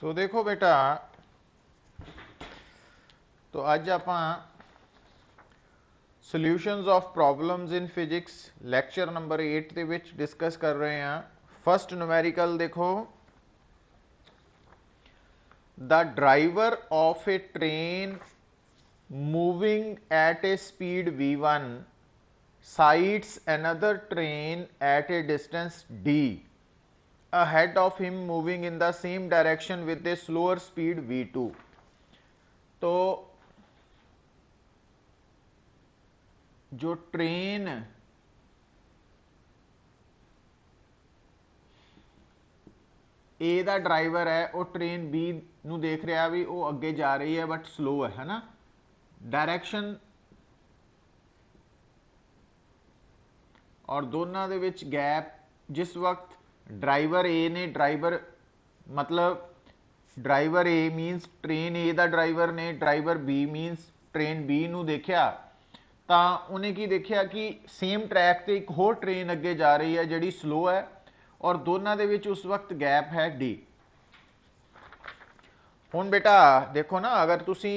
सो देखो बेटा, तो अज आप solutions of problems in physics lecture number 8 ਦੇ ਵਿੱਚ डिस्कस कर रहे हैं। फर्स्ट न्यूमेरिकल देखो, the driver of A train moving at A speed v1 sights another train at a distance d ahead of him moving in the same direction with a slower speed v2। तो जो train A ਦਾ driver है वो train B ਨੂੰ देख रहा भी वो अगे जा रही है बट स्लो है ना, डायरैक्शन और दोनों ਦੇ ਵਿੱਚ गैप जिस वक्त ड्राइवर ए ने ड्राइवर मतलब driver A means train A ਦਾ ड्राइवर ने driver B means train B ਨੂੰ देखा तो उन्हें की देखा कि सेम ट्रैक से एक होर ट्रेन अगे जा रही है जिहड़ी स्लो है और दोनों के विच उस वक्त गैप है डी। हुण बेटा देखो ना, अगर तुसी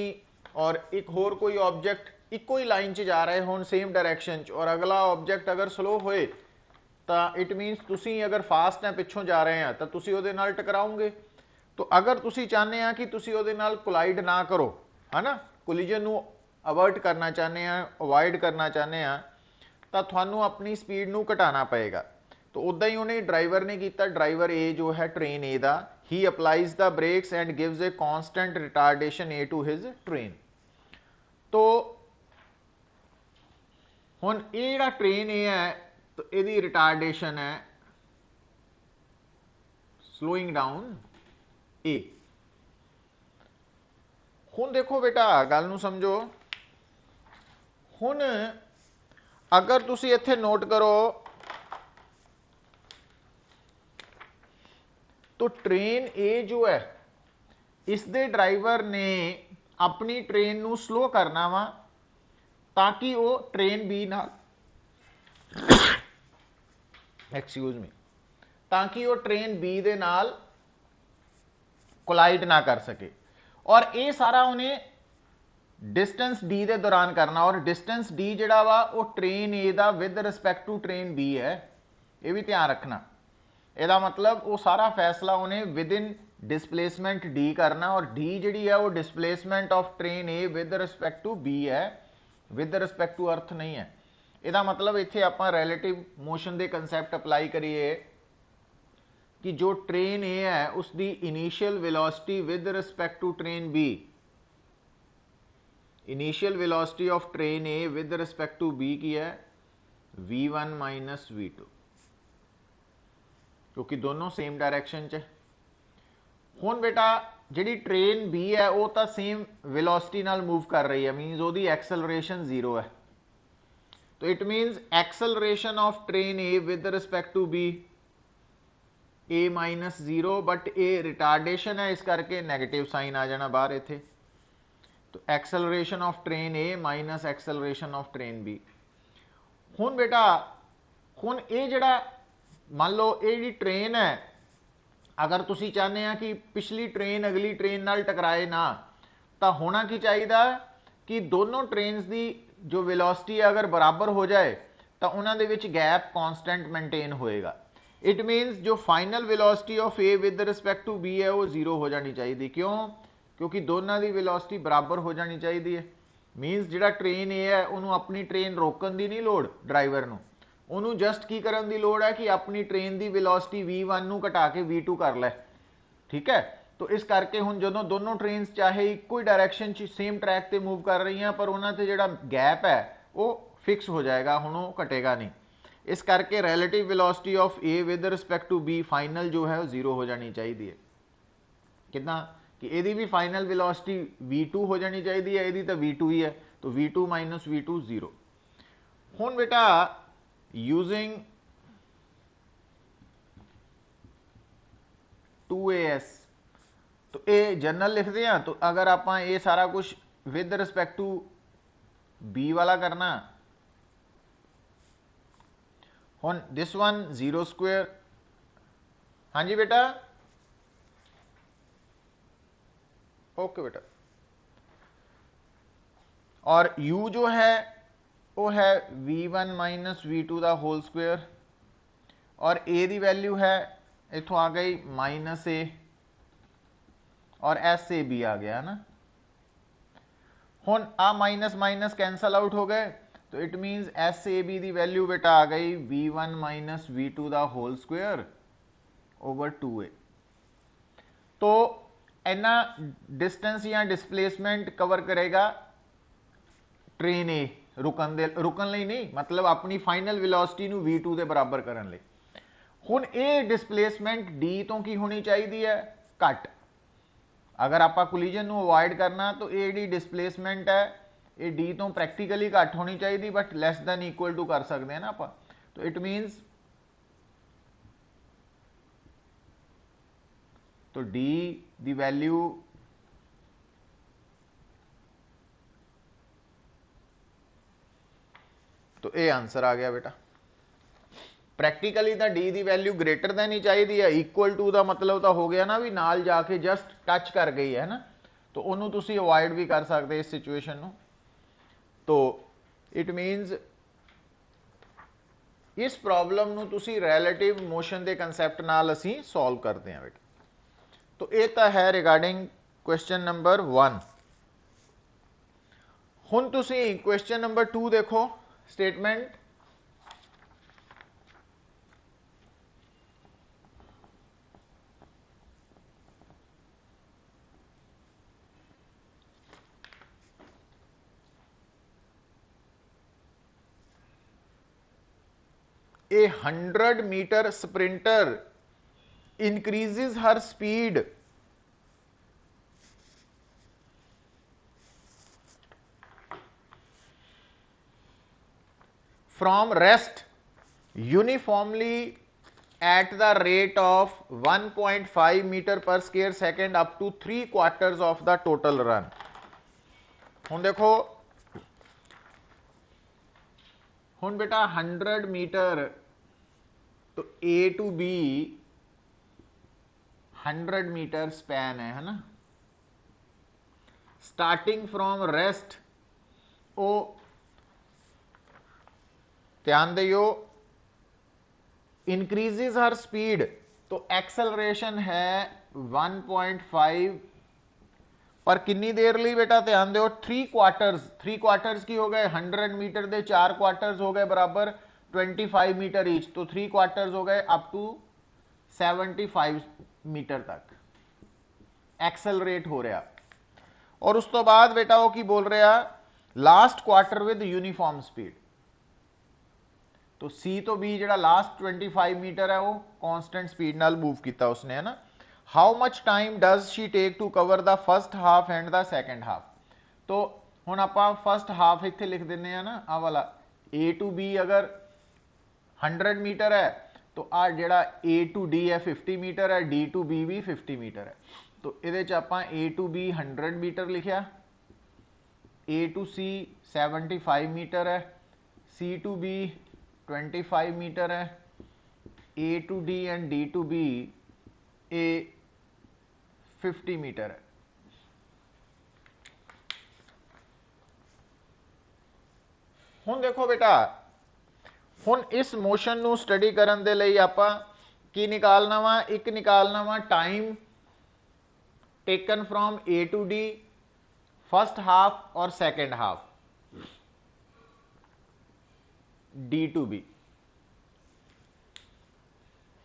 और एक होर कोई ऑब्जेक्ट इको ही लाइन च जा रहे हो सेम डायरैक्शन च और अगला ऑब्जेक्ट अगर स्लो होए तो इट मीनस तुसी अगर फास्ट है पिछों जा रहे हैं तो तुसी उहदे नाल टकराओगे। तो अगर तुसी चाहते हैं कि तुसी उहदे नाल कोलाइड ना करो, है ना, कोलिजन नू अवर्ट करना चाहते हैं, अवॉइड करना चाहते हैं, तो थानू अपनी स्पीड नू घटाना पएगा। तो उदा ही उन्हें ड्राइवर ने किया, ड्राइवर ए जो है ट्रेन ए दा, he applies the brakes and gives a constant retardation A to his train. तो हुण ये जिहड़ा ट्रेन ए है तो यदी रिटार्डेशन है स्लोइंग डाउन ए। हुण देखो बेटा गल नू समझो, हुण अगर तुसी इत्थे नोट करो तो ट्रेन ए जो है इस दे ड्राइवर ने अपनी ट्रेन नू स्लो करना वा ताकि वो ट्रेन बी ना एक्सक्यूज मी ताकि वो ट्रेन बी दे नाल कोलाइड ना कर सके। और ये सारा उन्हें डिस्टेंस डी के दौरान करना, और डिस्टेंस डी जिहड़ा वा वो ट्रेन ए दा with respect to train B है, ये भी ध्यान रखना। ਇਹਦਾ मतलब वो सारा फैसला उन्हें विद इन डिसप्लेसमेंट डी करना, और डी जी है वो displacement of train A with respect to B है, विद रिस्पैक्ट टू अर्थ नहीं है। ਇਹਦਾ मतलब इत्थे आप रैलेटिव मोशन के कंसैप्ट अप्लाई करिए कि जो ट्रेन ए है उसकी initial velocity with respect to train B, initial velocity of train A with respect to B की है v1 माइनस v2, क्योंकि दोनों सेम डायरैक्शन च। हुण बेटा जिहड़ी ट्रेन बी है वो तो सेम वेलोसिटी नाल मूव कर रही है, मीनस उसकी एक्सलरेशन 0 है। तो it means acceleration of train A with respect to B ए माइनस 0, बट ए रिटार्डेशन है इस करके नैगेटिव साइन आ जाना बाहर इत्थे। तो acceleration of train A minus acceleration of train B. हुण बेटा हुण ये जिहड़ा मान लो ये जी ट्रेन है, अगर तुसी चाहते हैं कि पिछली ट्रेन अगली ट्रेन नाल टकराए ना, तो होना की चाहिए कि दोनों ट्रेन की जो वेलोसिटी है अगर बराबर हो जाए तो उन्होंने विच गैप कॉन्स्टेंट मेनटेन होएगा। इट मीनस जो final velocity of A with respect to B है वो 0 हो जानी चाहिए। क्यों? क्योंकि दोनों की वेलोसिटी बराबर हो जानी चाहिए है। मीनस जिहड़ा ट्रेन ए है उन्होंने अपनी ट्रेन रोकन की नहीं लोड़, ड्राइवर नूं उन्होंने जस्ट की करन दी लोड़ है कि अपनी ट्रेन की वेलोसिटी v1 नूं घटा के v2 कर लै, ठीक है। तो इस करके हुण जदों दोनों ट्रेन चाहे इको ही डायरैक्शन सेम ट्रैक ते मूव कर रही हैं पर उन्हां ते जिहड़ा गैप है वो फिक्स हो जाएगा, हुण वो घटेगा नहीं। इस करके relative velocity of A with respect to B final जो है 0 हो जानी चाहिए है। कितना कि यदि भी फाइनल वेलोसिटी v2 हो जानी चाहिए है, यदि तो v2 ही है, तो v2 माइनस v2 0। हुण बेटा यूजिंग 2as तो ये जनरल लिखते हैं। तो अगर आप ये सारा कुछ विद रिस्पैक्ट टू बी वाला करना, हुण दिस वन 0 स्क्वेयर, हाँ जी बेटा ओके बेटा। और u जो है वो है v1 माइनस v2 दा होल स्क्वायर, और a की वैल्यू है इथों आ गई माइनस a, और एस ए बी आ गया है ना। हुण आ माइनस माइनस कैंसल आउट हो गए, तो it means S A B की वैल्यू बेटा आ गई v1 माइनस v2 दा होल स्क्वायर ओवर 2a। तो इन्ना डिस्टेंस या डिस्प्लेसमेंट कवर करेगा ट्रेन ए रुकन लई नहीं, मतलब अपनी फाइनल वेलोसिटी नू v2 के बराबर करन लई। हुण ये डिस्प्लेसमेंट d तो की होनी चाहिए है, घट। अगर आप कोलिजन नू अवॉइड करना तो ये जी डिस्प्लेसमेंट है ये d तो प्रैक्टिकली घट होनी चाहिए, but less than equal to कर सकते हैं ना आप। तो इट मीनस तो d दी वैल्यू तो ये आंसर आ गया बेटा। प्रैक्टिकली तो डी की वैल्यू ग्रेटर दैन ही चाहिए है, इक्वल टू का मतलब तो हो गया ना भी नाल जाके जस्ट टच कर गई है ना, तो उन्होंने तुसी अवॉइड भी कर सकते इस सिचुएशन नू। तो इट मीनस इस प्रॉब्लम नू तुसी रिलेटिव मोशन के कंसैप्ट नाल असी सॉल्व करते हैं बेटा। तो ये तो है रिगार्डिंग क्वेश्चन नंबर 1। हुण तुसी क्वेश्चन नंबर 2 देखो, statement A 100 meter sprinter increases her speed from rest uniformly at the rate of 1.5 meter per square second up to 3/4 of the total run। हुण देखो, हुण बेटा 100 मीटर तो A to B 100 metre span है ना। Starting from rest ओ ध्यान दियो इंक्रीजेस हर स्पीड, तो एक्सेलरेशन है 1.5 पर कितनी देर ली बेटा, ध्यान दो 3/4। 3/4 की हो गए 100 मीटर के 4 क्वार्टर्स हो गए बराबर 25 मीटर ईच, तो 3/4 हो गए अप टू 75 मीटर तक एक्सेलरेट हो रहा। और उस तो बाद बेटा वो की बोल रहा last quarter with uniform speed. तो सी तो बी जो लास्ट 25 मीटर है वो कॉन्स्टेंट स्पीड नाल मूव किया उसने, है ना। How much time does she take to cover the first half and the second half. तो हुण आपां फर्स्ट हाफ इत्थे लिख दिंदे आ ना, आ वाला ए टू बी अगर 100 मीटर है तो आ जिहड़ा ए टू डी है 50 मीटर है, डी टू बी भी 50 मीटर है। तो इहदे च आपां ए टू बी 100 मीटर लिखिया, ए टू सी 75 मीटर है, सी टू बी 25 मीटर है, A to D and D to B ए 50 मीटर है। हुण देखो बेटा, हुण इस मोशन नू स्टडी करन दे लई आपां की निकालना वा, एक निकालना वा time taken from A to D first half और second half D to B.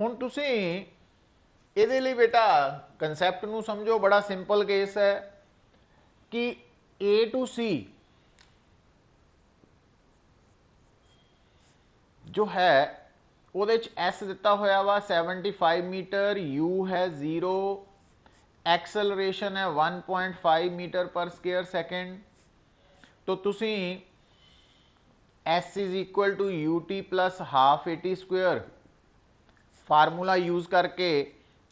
हुण तुसी इहदे लई बेटा कंसैप्ट नू समझो, बड़ा सिंपल केस है कि ए टू सी जो है ਉਹਦੇ ਚ एस दिता होया वा 75 मीटर, यू है 0, एक्सेलरेशन है 1.5 मीटर पर स्क्वायर सेकेंड। तो तुसी s is equal to u t plus half a t square formula use करके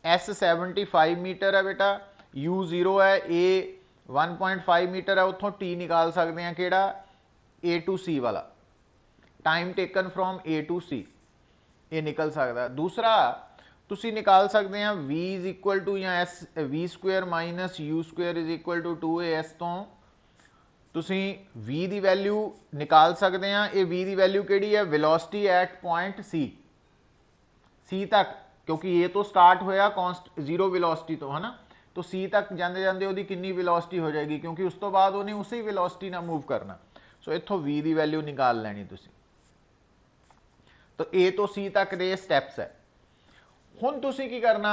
एस 75 मीटर है बेटा, यू 0 है, ए 1.5 मीटर है, उतों टी निकाल सकते हैं केड़ा ए टू सी वाला, time taken from A to C, ये निकल सकता है। दूसरा ਤੁਸੀਂ ਨਿਕਾਲ ਸਕਦੇ ਆ v ਇਜ਼ ਇਕੁਅਲ ਟੂ ਜਾਂ s v square minus u square is equal to 2as ਤੋਂ ਤੁਸੀਂ v ਦੀ ਵੈਲਿਊ ਨਿਕਾਲ ਸਕਦੇ ਆ। ਇਹ v ਦੀ ਵੈਲਿਊ ਕਿਹੜੀ ਹੈ? ਵੈਲੋਸਿਟੀ ਐਟ ਪੁਆਇੰਟ c ਤੱਕ, ਕਿਉਂਕਿ a ਤੋਂ ਸਟਾਰਟ ਹੋਇਆ ਕੌਂਸਟ ਜ਼ੀਰੋ ਵੈਲੋਸਿਟੀ ਤੋਂ, ਹੈ ਨਾ, तो C तक ਜਾਂਦੇ ਜਾਂਦੇ ਉਹਦੀ ਕਿੰਨੀ ਵੈਲੋਸਿਟੀ ਹੋ ਜਾਏਗੀ, ਕਿਉਂਕਿ ਉਸ ਤੋਂ ਬਾਅਦ ਉਹਨੇ ਉਸੇ ਵੈਲੋਸਿਟੀ ਨਾਲ ਮੂਵ ਕਰਨਾ। ਸੋ ਇੱਥੋਂ v ਦੀ ਵੈਲਿਊ ਨਿਕਾਲ ਲੈਣੀ ਤੁਸੀਂ। तो A ਤੋਂ C ਤੱਕ ਦੇ ਸਟੈਪਸ ਹੈ। ਹੁਣ ਤੁਸੀਂ ਕੀ ਕਰਨਾ,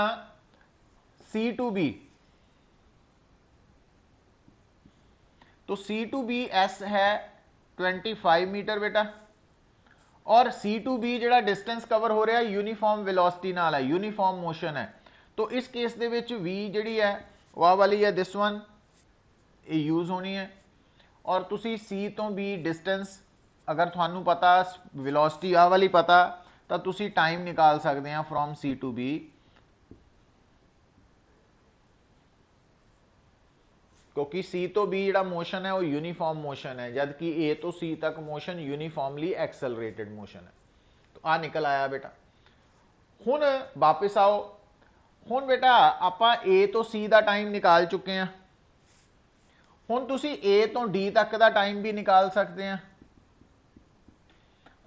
C to B, तो C to B S है 25 मीटर बेटा, और C to B ਜਿਹੜਾ डिस्टेंस कवर हो रहा है यूनीफॉर्म वेलोसिटी नाल है, यूनीफॉर्म मोशन है। तो इस केस ਦੇ ਵਿੱਚ V ਜਿਹੜੀ ਹੈ ਉਹ ਆ ਵਾਲੀ ਹੈ, दिस वन, ਇਹ यूज होनी है। और ਤੁਸੀਂ C ਤੋਂ B डिस्टेंस अगर ਤੁਹਾਨੂੰ पता वेलोसिटी आ वाली पता ਤਾਂ ਤੁਸੀਂ टाइम निकाल सकते हैं फ्रॉम C to B, क्योंकि C तो B ਜਿਹੜਾ मोशन है वो यूनीफॉर्म मोशन है, जबकि A तो C तक मोशन यूनीफॉर्मली एक्सेलरेटेड मोशन है। तो आ निकल आया बेटा। हुण वापस आओ, हुण बेटा आपां A तो C का टाइम निकाल चुके हैं, हुण तुसीं A तो D तक का टाइम भी निकाल सकते हैं।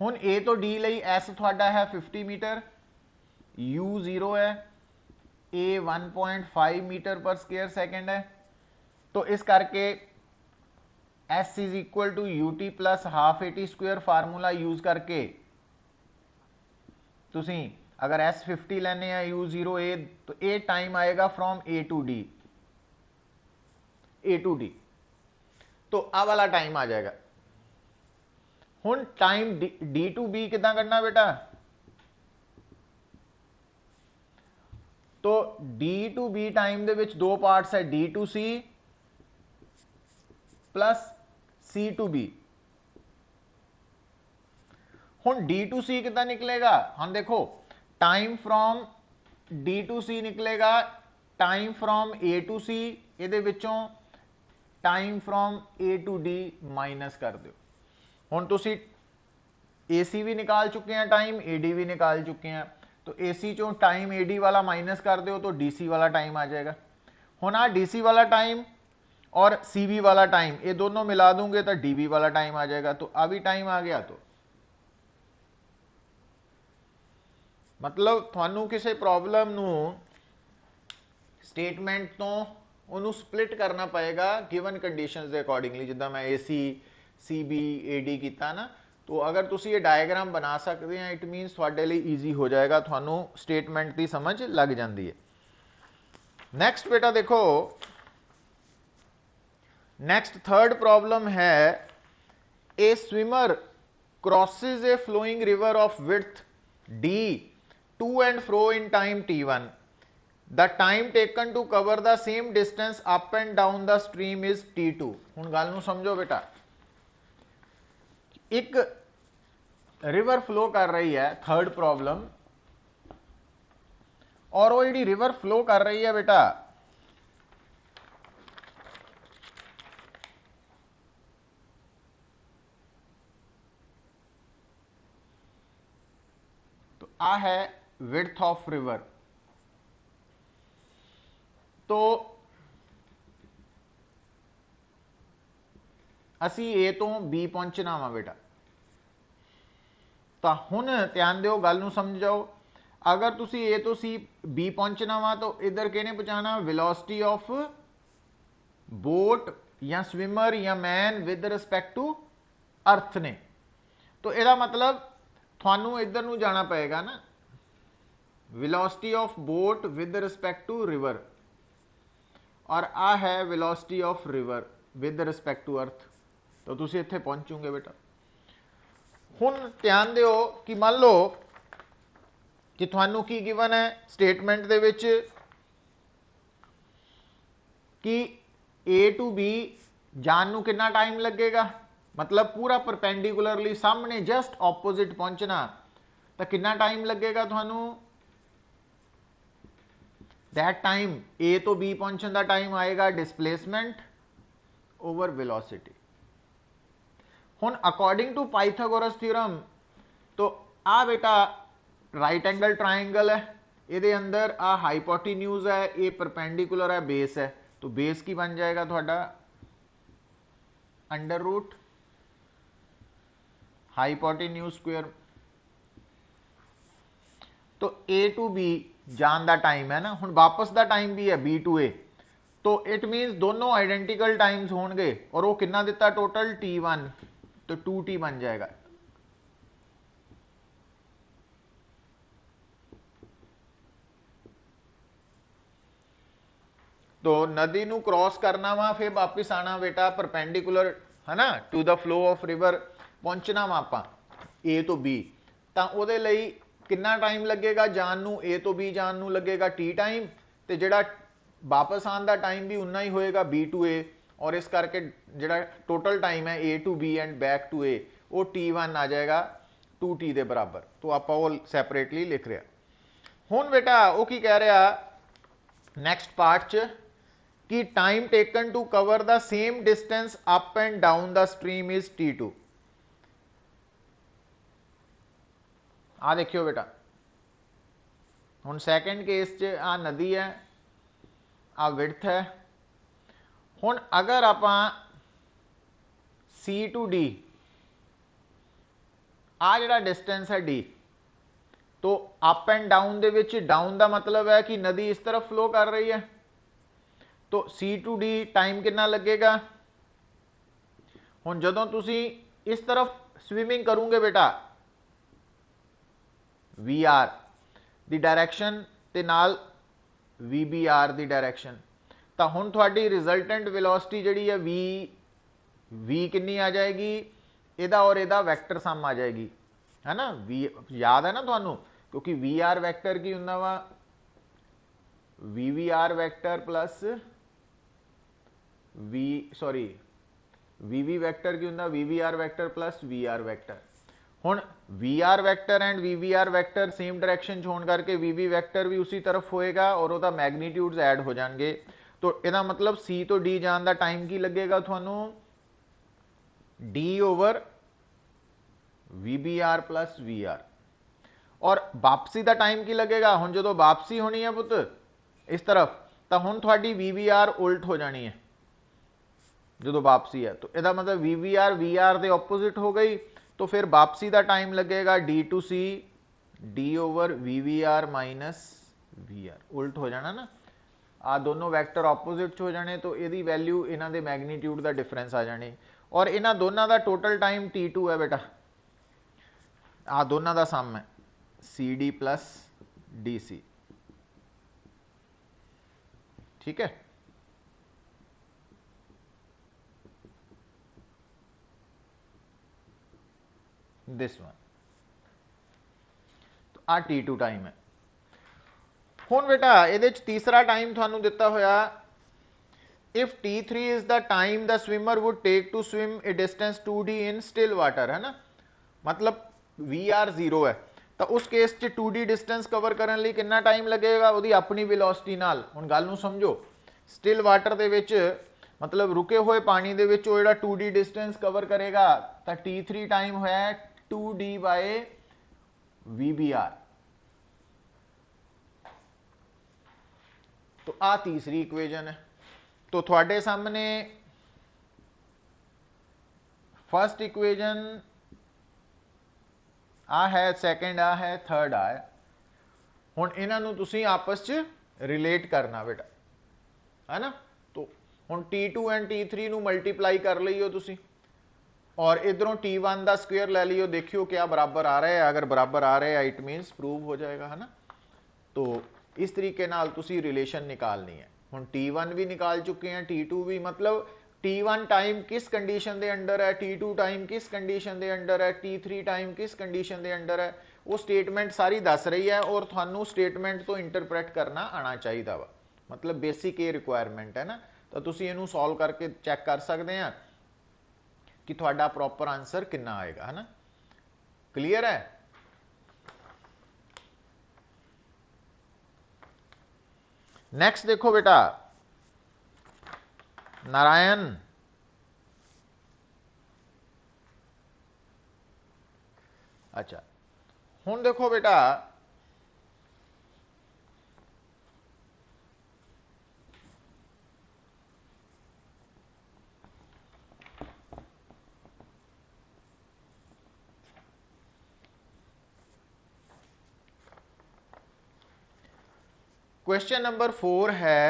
हुण A तो D लई S तुहाडा है 50 मीटर, U 0 है, A 1.5 मीटर पर स्क्वायर सेकेंड है। तो इस करके S is equal to ut plus half AT square formula use करके तुसी अगर S 50 लेने हैं U 0 A, तो A टाइम आएगा फ्रॉम A टू D, तो आ वाला टाइम आ जाएगा। हुण टाइम D टू B कितना करना बेटा, तो D टू B टाइम दे विच दो पार्ट्स है, D to C plus C to B। हुण D टू C कितना निकलेगा, हम देखो time from D to C निकलेगा, time from A to C, ये विचों time from A to D minus कर दो। हुण तुसी AC भी निकाल चुके हैं टाइम, AD भी निकाल चुके हैं, तो AC चों टाइम AD वाला माइनस कर दो तो DC वाला टाइम आ जाएगा। हुण आ DC वाला टाइम और CV वाला टाइम ये दोनों मिला दूंगे तो DB वाला टाइम आ जाएगा। तो अभी टाइम आ गया, तो मतलब थानू किसी प्रॉब्लम नू स्टेटमेंट तो उन्होंने स्प्लिट करना पएगा गिवन कंडीशंस के अकॉर्डिंगली, जिदा मैं AC CB AD किया ना। तो अगर तुसी ये डायग्राम बना सकते हैं इट मीनस थोड़े लिए ईजी हो जाएगा, थानू स्टेटमेंट की समझ लग जाती है। नैक्सट बेटा देखो, नेक्स्ट थर्ड प्रॉब्लम है, a swimmer crosses a flowing river of width D to and fro in time T1, the time taken to cover the same distance up and down the stream is T2। हुण गल नूं समझो बेटा, एक river flow कर रही है, third problem, और वो जी रिवर फ्लो कर रही है बेटा, आ है विड्थ ऑफ रिवर। तो असी ए तो बी पहुंचना वा बेटा, तो हुण ध्यान दिओ, गल नूं समझो। अगर तुसी ए तो सी बी पहुंचना वा तो इधर किहने पहुंचाना, वेलोसिटी ऑफ बोट या स्विमर या man with respect to earth ने। तो इसका मतलब थानू इधर नूं जाना पएगा ना, velocity of boat with respect to river, और आ है velocity of river with respect to earth. तो तुसी इत्थे पहुंचोगे बेटा। हुण ध्यान दिओ कि मान लो कि थानू की गिवन है स्टेटमेंट दे विच कि A टू B जान नूं कितना टाइम लगेगा, मतलब पूरा परपेंडिकुलरली सामने जस्ट ऑपोजिट पहुंचना, तो कितना टाइम लगेगा थानू, दैट टाइम A तो B पहुंचने का टाइम आएगा डिस्प्लेसमेंट ओवर वेलोसिटी। हुण अकॉर्डिंग टू पाइथागोरस थ्योरम, तो आ बेटा राइट एंगल ट्राइंगल है, ਇਹਦੇ अंदर आ हाइपोटेन्यूज है, ये परपेंडिकुलर है, बेस है, तो बेस की बन जाएगा थोड़ा अंडर रूट हाइपोटेन्यूज स्क्वायर। तो ए टू बी जान का टाइम है ना, हुण वापस का टाइम भी है बी टू ए, तो इट मीनस दोनों आइडेंटिकल टाइम्स होंगे और वो कितना दिता टोटल T1, तो 2T बन जाएगा। तो नदी नू क्रॉस करना वा, फिर वापिस आना बेटा परपेंडिकुलर है ना to the flow of river, पहुंचना वा आप ए तो बी, तो ਉਹਦੇ ਲਈ कितना टाइम लगेगा जान नू, ए तो बी जान नू लगेगा T टाइम, तो ਜਿਹੜਾ वापस आने का टाइम भी उन्ना ही होएगा बी टू ए, और इस करके ਜਿਹੜਾ टोटल टाइम है A to B and back to A वो T1 आ जाएगा 2T के बराबर। तो आप वो सैपरेटली लिख रहे हुण बेटा वो की कह रहा नैक्सट पार्ट च कि time taken to cover the same distance up and down the stream is T2। आ देखियो बेटा हुण सैकेंड केस च आ नदी है, आ विड्थ है, हुण अगर आप C टू D आ जिहड़ा डिस्टेंस है D, तो up and down they which down का मतलब है कि नदी इस तरफ फ्लो कर रही है, तो C टू D टाइम कितना लगेगा। हुण जदों तुसी इस तरफ स्विमिंग करोगे बेटा VR दी डायरैक्शन ते नाल VBR दी डायरैक्शन, तो हुण तुहाडी रिजल्टेंट वेलोसिटी जिहड़ी है V कितनी आ जाएगी, इहदा और इहदा वैक्टर सम आ जाएगी, है ना। V याद है ना तुहानू, क्योंकि VR वैक्टर की हुंदा वा VVR vector plus VV vector की हुंदा VVR vector plus VR vector. हुण VR vector and VVR vector same direction च होने करके VV वैक्टर भी उसी तरफ होएगा और उसका मैग्नीट्यूड्स ऐड हो जाएंगे, तो इसका मतलब C तो D जान का टाइम की लगेगा थानू D over VBR plus VR, और वापसी का टाइम की लगेगा, हुण जो वापसी होनी है पुत इस तरफ, तो हुण थोड़ी VVR उल्ट हो जानी है जो वापसी है, तो इसका मतलब VVR VR के ऑपोजिट हो गई, तो फिर वापसी का टाइम लगेगा D to C D over VVR minus VR, उल्ट हो जाना ना, आ दोनों वैक्टर ऑपोजिट हो जाने, तो यदि वैल्यू इन्हां दे मैग्नीट्यूड का डिफरेंस आ जाने, और इन्हां दोनों का टोटल टाइम T2 है बेटा, आ दोनों का सम है CD प्लस DC, ठीक है। दिस वन, तो आ T2 टाइम है। हुण बेटा ये तीसरा टाइम थानू दिता होया, if T3 is the time the swimmer would take to swim a distance 2D in still water, है ना, मतलब VR 0 है, तो उस केस च 2D डिस्टेंस कवर करने लिए कितना टाइम लगेगा, वो अपनी वेलोसिटी नाल। हुण गल नूं समझो, स्टिल वाटर दे विच मतलब रुके हुए पानी दे विच वो जिहड़ा 2D डिस्टेंस कवर करेगा, तो T3 टाइम होया 2D बाय VBR। तो आ तीसरी इक्वेशन है, तो थोड़े सामने फर्स्ट इक्वेशन आ है, सैकेंड आ है, थर्ड आ है। हुण इन्हां तुसी आपस च रिलेट करना बेटा, है ना, तो हुण T2 एंड T3 नू मल्टीप्लाई कर लियो तुसी, और इधरों T1 का स्क्वेयर ले लियो, देखियो क्या बराबर आ रहा है, अगर बराबर आ रहा है इट मीनस प्रूव हो जाएगा, है ना। तो इस तरीके नाल तुसी रिलेशन निकालनी है। हुण T1 भी निकाल चुके हैं, T2 भी, मतलब T1 टाइम किस कंडीशन के अंडर है, T2 टाइम किस कंडीशन के अंडर है, T3 टाइम किस कंडीशन के अंडर है, वो स्टेटमेंट सारी दस रही है, और थानू स्टेटमेंट तो इंटरप्रेट करना आना चाहिए वा, मतलब बेसिक ये रिक्वायरमेंट है ना। तो तुसी इनू सॉल्व करके चैक कर सकते हैं कि थोड़ा प्रॉपर आंसर कितना आएगा, है ना। क्लीयर है। नेक्स्ट देखो बेटा, नारायण, अच्छा हुण देखो बेटा क्वेश्चन नंबर 4 है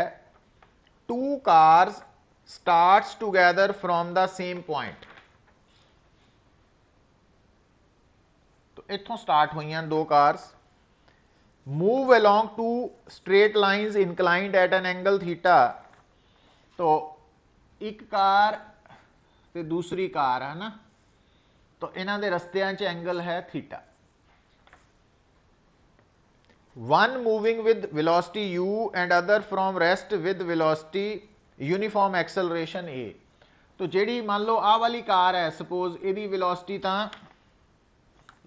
2 cars starts together from the same point। तो इथों स्टार्ट हुई 2 cars, move along 2 straight lines inclined at an angle theta। तो एक कार ते दूसरी कार है ना, तो इन्हां दे रस्तियां च एंगल है theta. One moving with velocity u and other from rest with velocity uniform acceleration a। तो जेड़ी मान लो आ वाली कार है, सपोज एदी वेलोसिटी ता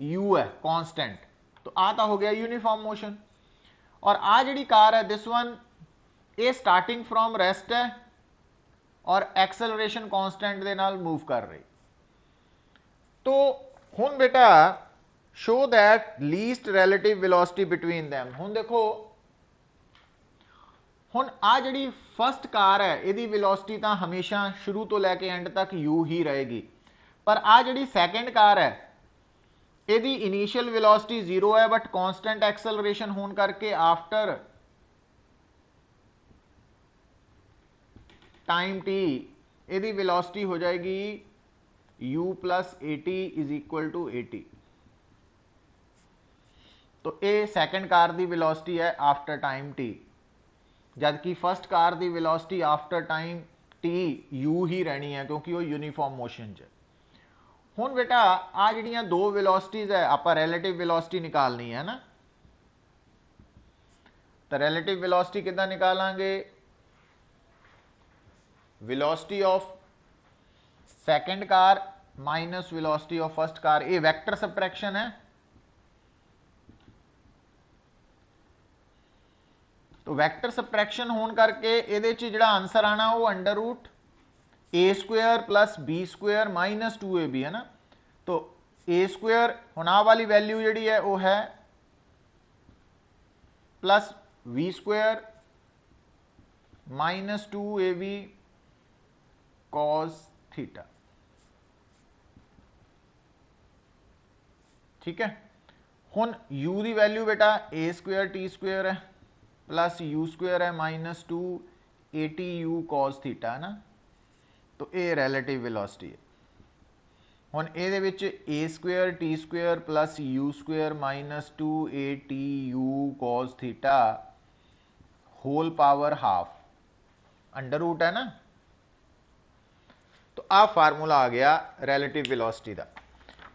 u है कांस्टेंट, तो आ ता हो गया यूनिफॉर्म मोशन। और आ जेड़ी कार है this one, A starting from rest है और एक्सेलरेशन कांस्टेंट दे नाल मूव कर रही। तो हुण बेटा show that least relative velocity between them. हुण देखो, हुण आ जिहड़ी फर्स्ट कार है इहदी वेलोसिटी तां हमेशा शुरू तो लैके एंड तक u ही रहेगी, पर आ जिहड़ी सैकेंड कार है इहदी इनिशियल वेलोसिटी 0 है, बट कांस्टेंट एक्सेलरेशन होने करके आफ्टर टाइम t इहदी वेलोसिटी हो जाएगी u plus at is equal to 80। तो ये सैकेंड कार की वेलोसिटी है आफ्टर टाइम t, जबकि फर्स्ट कार की velocity after time t u ही रहनी है, क्योंकि वो यूनिफॉर्म मोशन च। हुण बेटा आ जिहड़ियां 2 वेलोसिटीज है, आपां रिलेटिव वेलोसिटी निकालनी है ना, तो रिलेटिव वेलोसिटी किद्दां निकालांगे? Velocity of second car minus velocity of first car, ये वैक्टर सबट्रैक्शन है। तो वैक्टर सबट्रैक्शन होने करके इहदे च जिहड़ा आंसर आना वो under root A square plus B square minus 2ab है ना। तो ए स्क्वेयर हुण आ वाली वैल्यू जिहड़ी है वो है plus V square minus 2ab cos theta. ठीक है, हुण u की वैल्यू बेटा ए स्क्वेयर टी स्क्वेयर है प्लस यू स्क्वेयर है माइनस 2 कॉस थीटा है ना। तो ये रिलेटिव वेलोसिटी है। हुण इहदे विच A square T square plus U square minus 2 cos theta whole power half under root है ना। तो आ फार्मूला आ गया रिलेटिव वेलोसिटी का।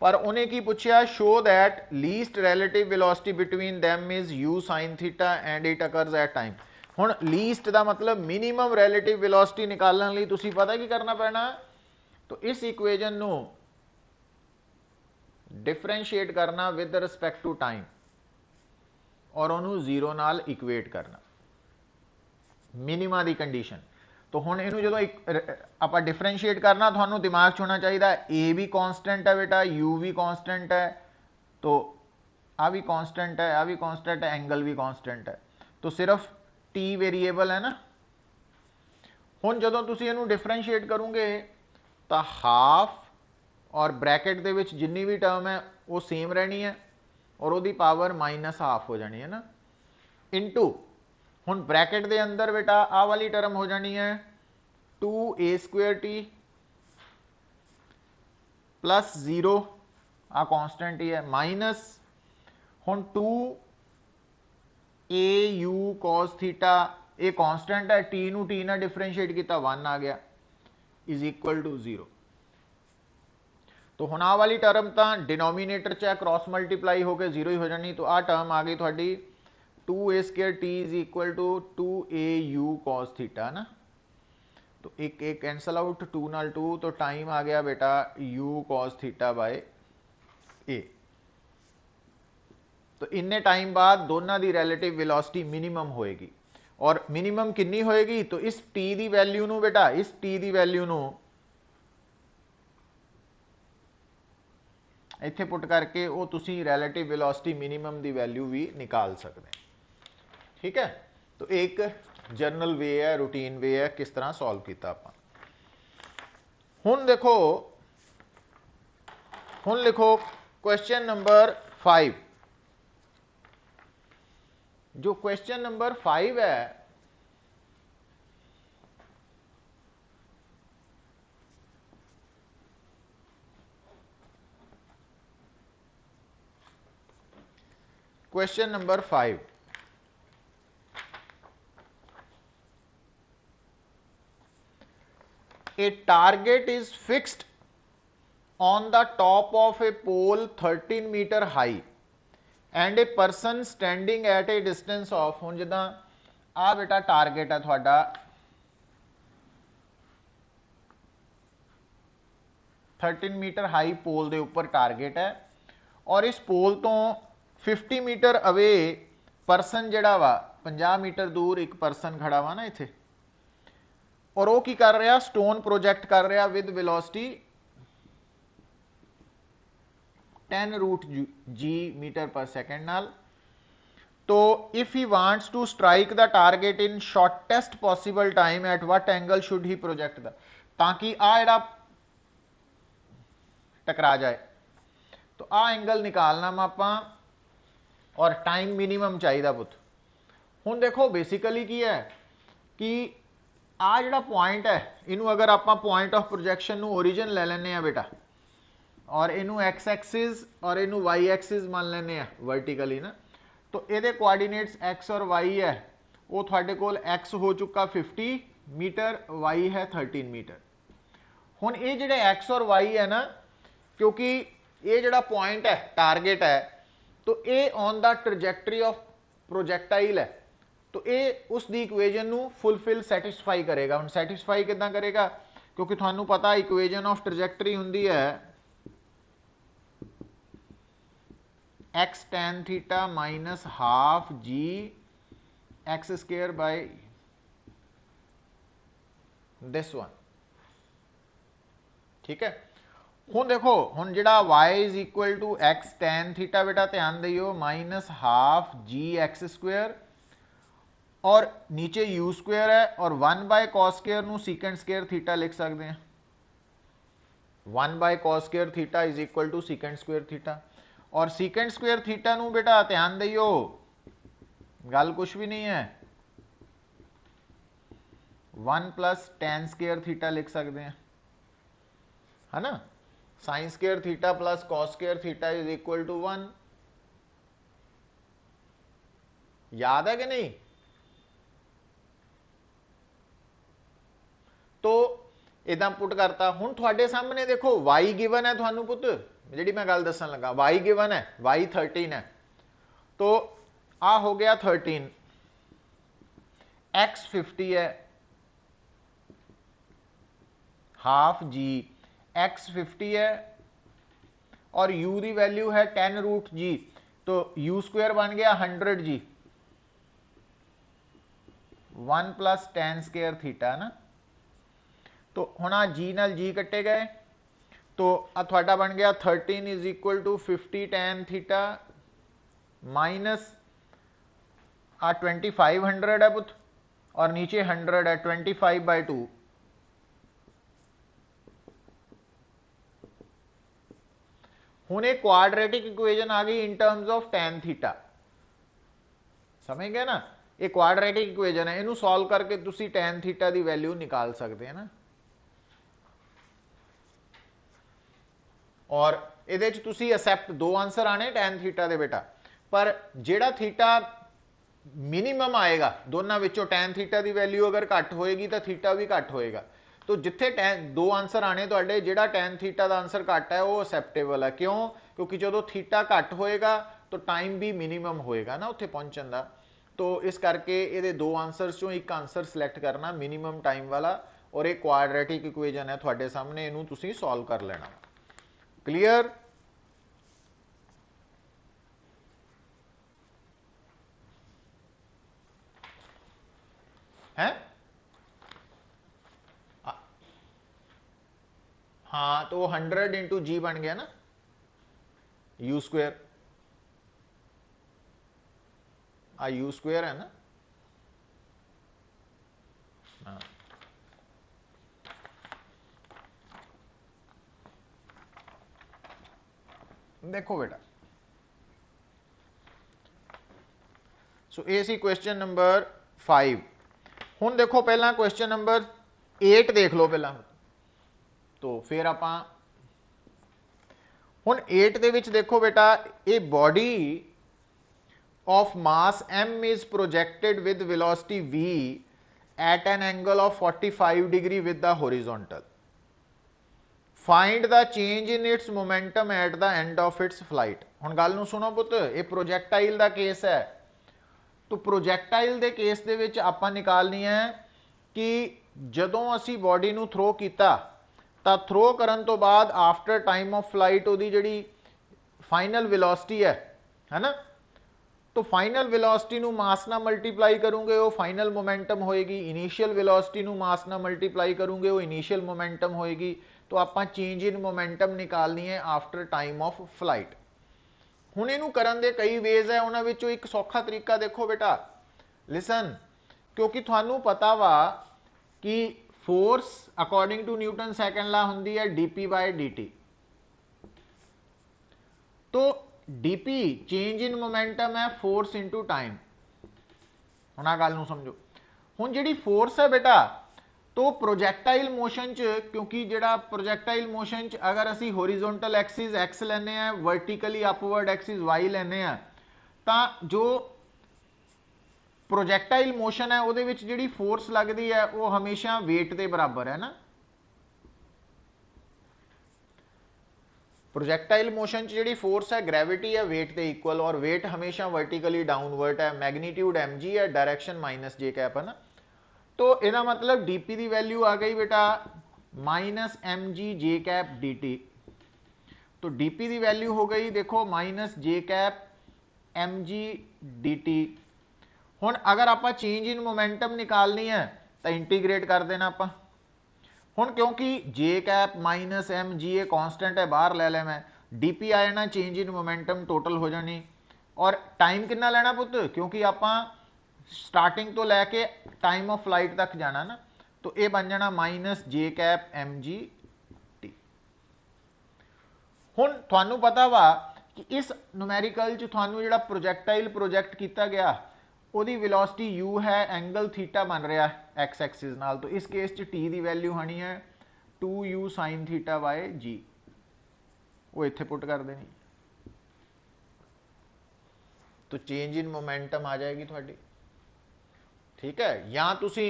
पर उन्हें की पूछा, show that least relative velocity between them is u sin theta and it occurs at time. हुण लीस्ट का मतलब मिनिमम रिलेटिव वेलोसिटी निकालने लई तुसीं पता की करना पैना, तो इस इक्वेजन नू डिफरेंशिएट करना विद रिस्पेक्ट टू टाइम और उन्होंने 0 नाल इक्वेट करना मिनिमा की कंडीशन। तो हुण इहनूं जदों आपां डिफरेंशिएट करना, तुहानूं दिमाग च होना चाहिए ए भी कॉन्स्टेंट है बेटा, यू भी कॉन्स्टेंट है, तो आ भी कॉन्स्टेंट है, आ भी कॉन्स्टेंट है, एंगल भी कॉन्स्टेंट है, तो सिर्फ टी वेरीएबल है ना। हुण जदों तुसीं इहनूं डिफरेंशिएट करोगे तो हाफ और ब्रैकेट दे विच जिन्नी भी टर्म है वो सेम रहनी है और उसकी पावर माइनस हाफ हो जानी है ना, इनटू हुण ब्रैकेट दे अंदर बेटा आ वाली टर्म हो जानी है 2a स्क्वेयर टी प्लस 0 आ कॉन्स्टेंट ही है माइनस हुण 2au कॉस थीटा, ये कॉन्स्टेंट है, टी नू टी ना डिफरेंशिएट किया 1 आ गया इज इक्वल टू 0। तो हुण आ वाली टर्म तो डिनोमीनेटर च क्रॉस मल्टीप्लाई होकर 0 ही हो जानी, तो आ टर्म आ गई थोड़ी 2a square t is equal to 2au cos theta ना। तो एक एक कैंसल आउट, 2 नाल 2, तो टाइम आ गया बेटा u cos theta by a। तो इन्ने टाइम बाद दोनों की रिलेटिव वेलोसिटी मिनिमम होएगी, और मिनिमम कितनी होएगी? तो इस t की वैल्यू नू बेटा, इस t की वैल्यू नू इत्थे पुट करके वो तुसी रिलेटिव वेलोसिटी मिनिमम की वैल्यू भी निकाल सकते हैं। ठीक है, तो एक जर्नल वे है, रूटीन वे है किस तरह सॉल्व किया आप। हुण देखो, हुण लिखो क्वेश्चन नंबर 5। जो क्वेश्चन नंबर 5 है, question number 5, a target is fixed on the top of a pole 13 meter high and a person standing at a distance of, ਹੁਣ ਜਿੱਦਾਂ ਆ ਬੇਟਾ ਟਾਰਗੇਟ ਹੈ ਤੁਹਾਡਾ 13 मीटर हाई पोल ਦੇ ਉੱਪਰ टारगेट है और इस पोल तो 50 मीटर अवे परसन ਜਿਹੜਾ ਵਾ 50 मीटर दूर एक परसन खड़ा वा ना इत्थे, और वो की कर रहा, स्टोन प्रोजेक्ट कर रहा with velocity 10 root g metre per second नाल। तो if he wants to strike the target in shortest possible time at what angle should he project the, ताकि आ जेड़ा टकरा जाए, तो आ एंगल निकालना आपां और टाइम मिनिमम चाहिए पुत। हुण देखो बेसिकली की है कि आ जिहड़ा पॉइंट है इनू अगर आप पॉइंट ऑफ प्रोजेक्शन नू ओरिजिन ले लेने बेटा, और इनू एक्स एक्सिस और इनू वाई एक्सिस मान लेने वर्टिकली ना, तो ये कोआर्डिनेट्स एक्स और वाई है वो थोड़े कोल एक्स हो चुका 50 मीटर, वाई है 13 मीटर। हुण ये जिहड़े एक्स और वाई है ना, क्योंकि ये जिहड़ा पॉइंट है टारगेट है, तो ये ऑन द ट्रजैक्टरी ऑफ प्रोजेक्टाइल है, तो ये उस दी इक्वेजन नू फुलफिल सैटिस्फाई करेगा। हुण सैटिस्फाई किदां करेगा, क्योंकि तुहानू पता इक्वेजन ऑफ ट्रजैक्टरी हुंदी है x tan theta minus half g x square by this one, ठीक है। हुण देखो, हुण जिहड़ा y is equal to x tan theta बेटा ध्यान दियो minus half g x square, और नीचे यू स्क्वायर है, और 1 बाय कॉस स्क्वायर नू सीकेंट स्क्वायर थीटा लिख सकते हैं। 1 by cos square theta is equal to secant square theta, और सीकेंट स्क्वायर थीटा नू बेटा ध्यान दियो गल कुछ भी नहीं है, 1 प्लस टैन स्क्वायर थीटा लिख सकते हैं, है ना। Sine square theta plus cos square theta is equal to 1, याद है कि नहीं। तो इदा पुट करता। हुण तुहाडे सामने देखो y गिवन है, तुहानू पुत जिहड़ी मैं गल दसन लगा, y गिवन है, y 13 है, तो आ हो गया 13, x 50 है, हाफ जी x 50 है, और u की वैल्यू है 10 रूट जी, तो u स्क्वायर बन गया 100 जी, 1 प्लस टैन स्क्वायर थीटा ना। तो हुण आ जी नाल जी कट्टे गए, तो आ तुहाडा बन गया 13 is equal to 50 tan theta minus आ 2500 है पुत, और नीचे 100 है, 25/2, हुण एक क्वाड्रेटिक इक्वेजन आ गई in terms of tan theta, समझ गए ना। ये क्वाड्रेटिक इक्वेजन है, इनू सॉल्व करके तुसी टैन थीटा की वैल्यू निकाल सकते हैं ना। और ये एक्सेप्ट 2 आंसर आने टैन थीटा दे बेटा, पर जेड़ा थीटा मिनिमम आएगा दोनों विचों, टैन थीटा की वैल्यू अगर घट होएगी तो थीटा भी घट होएगा। तो जिथे टैन 2 आंसर आने तुहाडे, जेड़ा टैन थीटा का आंसर घट है वो एक्सेप्टेबल है। क्यों? क्योंकि जो थीटा घट होएगा तो टाइम भी मिनिमम होएगा ना उत्थे पहुंचण दा। तो इस करके ये 2 आंसर्स चों एक आंसर सिलेक्ट करना मिनिमम टाइम वाला, और एक क्वाड्रेटिक इक्वेजन है तुहाडे सामने, इनू तुसीं सॉल्व कर लेना। क्लियर? है? हाँ, तो 100 इंटू जी बन गया ना, यू स्क्वायर, आ यू स्क्वायर है ना। हाँ, देखो बेटा, सो ये सी क्वेश्चन नंबर 5। हुण देखो पहला क्वेश्चन नंबर 8 देख लो पहला, तो फिर आप हुण 8 दे विच देखो बेटा, ये body of mass m is projected with velocity v at an angle of 45 degree with the horizontal. Find the change in its momentum at the end of its flight. हुण गल नूं सुनो पुत, ये प्रोजैक्टाइल दा केस है, तो प्रोजैक्टाइल दे केस दे विच आपां निकालनी है कि जदों असी बॉडी नूं थ्रो कीता तां थ्रो करन तो बाद आफ्टर टाइम ऑफ फ्लाइट उहदी जिहड़ी फाइनल वेलोसिटी है ना, तो फाइनल वेलोसिटी नूं मास नाल मल्टीप्लाई करूंगे वो फाइनल मोमेंटम होएगी, इनिशियल वेलोसिटी नूं मास नाल मल्टीप्लाई करूंगे वो इनिशियल मोमेंटम होएगी। तो आपां चेंज इन मोमेंटम निकालनी है आफ्टर टाइम ऑफ फ्लाइट। हुण इहनूं करन दे कई वेज है, उन्हां विचों एक सौखा तरीका देखो बेटा, लिसन, क्योंकि तुहानूं पता वा कि force according to Newton second law हुंदी है dp बाय dt। तो dp चेंज इन मोमेंटम है फोर्स इंटू टाइम। हुण आ गल नूं समझो, हुण जिहड़ी फोर्स है बेटा, तो प्रोजैक्टाइल मोशन च, क्योंकि जिहड़ा प्रोजैक्टाइल मोशन च अगर असी होरिजोनटल एक्सिस x लैने आ, वर्टिकली अपवर्ड एक्सिस y लैने आ, तां जो प्रोजैक्टाइल मोशन है उहदे विच जिहड़ी फोर्स लगदी है वो हमेशा वेट दे बराबर है ना। प्रोजैक्टाइल मोशन जी फोर्स है ग्रेविटी है वेट के इक्वल, और वेट हमेशा वर्टिकली डाउनवर्ड है, मैग्नीट्यूड mg है, डायरेक्शन माइनस जे कैप है ना। तो इसका मतलब dp की वैल्यू आ गई बेटा माइनस mg जे कैप dt। तो dp की वैल्यू हो गई देखो माइनस जे कैप mg dt। हुण अगर आप चेंज इन मोमेंटम निकालनी है तो इंटीग्रेट कर देना आप। हुण क्योंकि J cap minus M G ए कॉन्स्टेंट है, बाहर ले लिया मैं, डीपी आ जाना चेंज इन मोमेंटम टोटल हो जानी, और टाइम कितना लेना पुत, क्योंकि आप स्टार्टिंग तो लैके टाइम ऑफ फ्लाइट तक जाना ना, तो यह बन जाना माइनस जे कैप एम जी टी। हुण तुहानू पता वा कि इस न्यूमेरिकल च तुहानू जिहड़ा प्रोजैक्टाइल प्रोजैक्ट किया गया ਉਹਦੀ वेलोसिटी u है, एंगल थीटा बन रहा है x एक्सिस नाल, तो इस केस च t की वैल्यू आनी है 2u sin theta by g, वो इत्थे पुट कर देनी, तो चेंज इन मोमेंटम आ जाएगी थोड़ी। ठीक है, या तुसी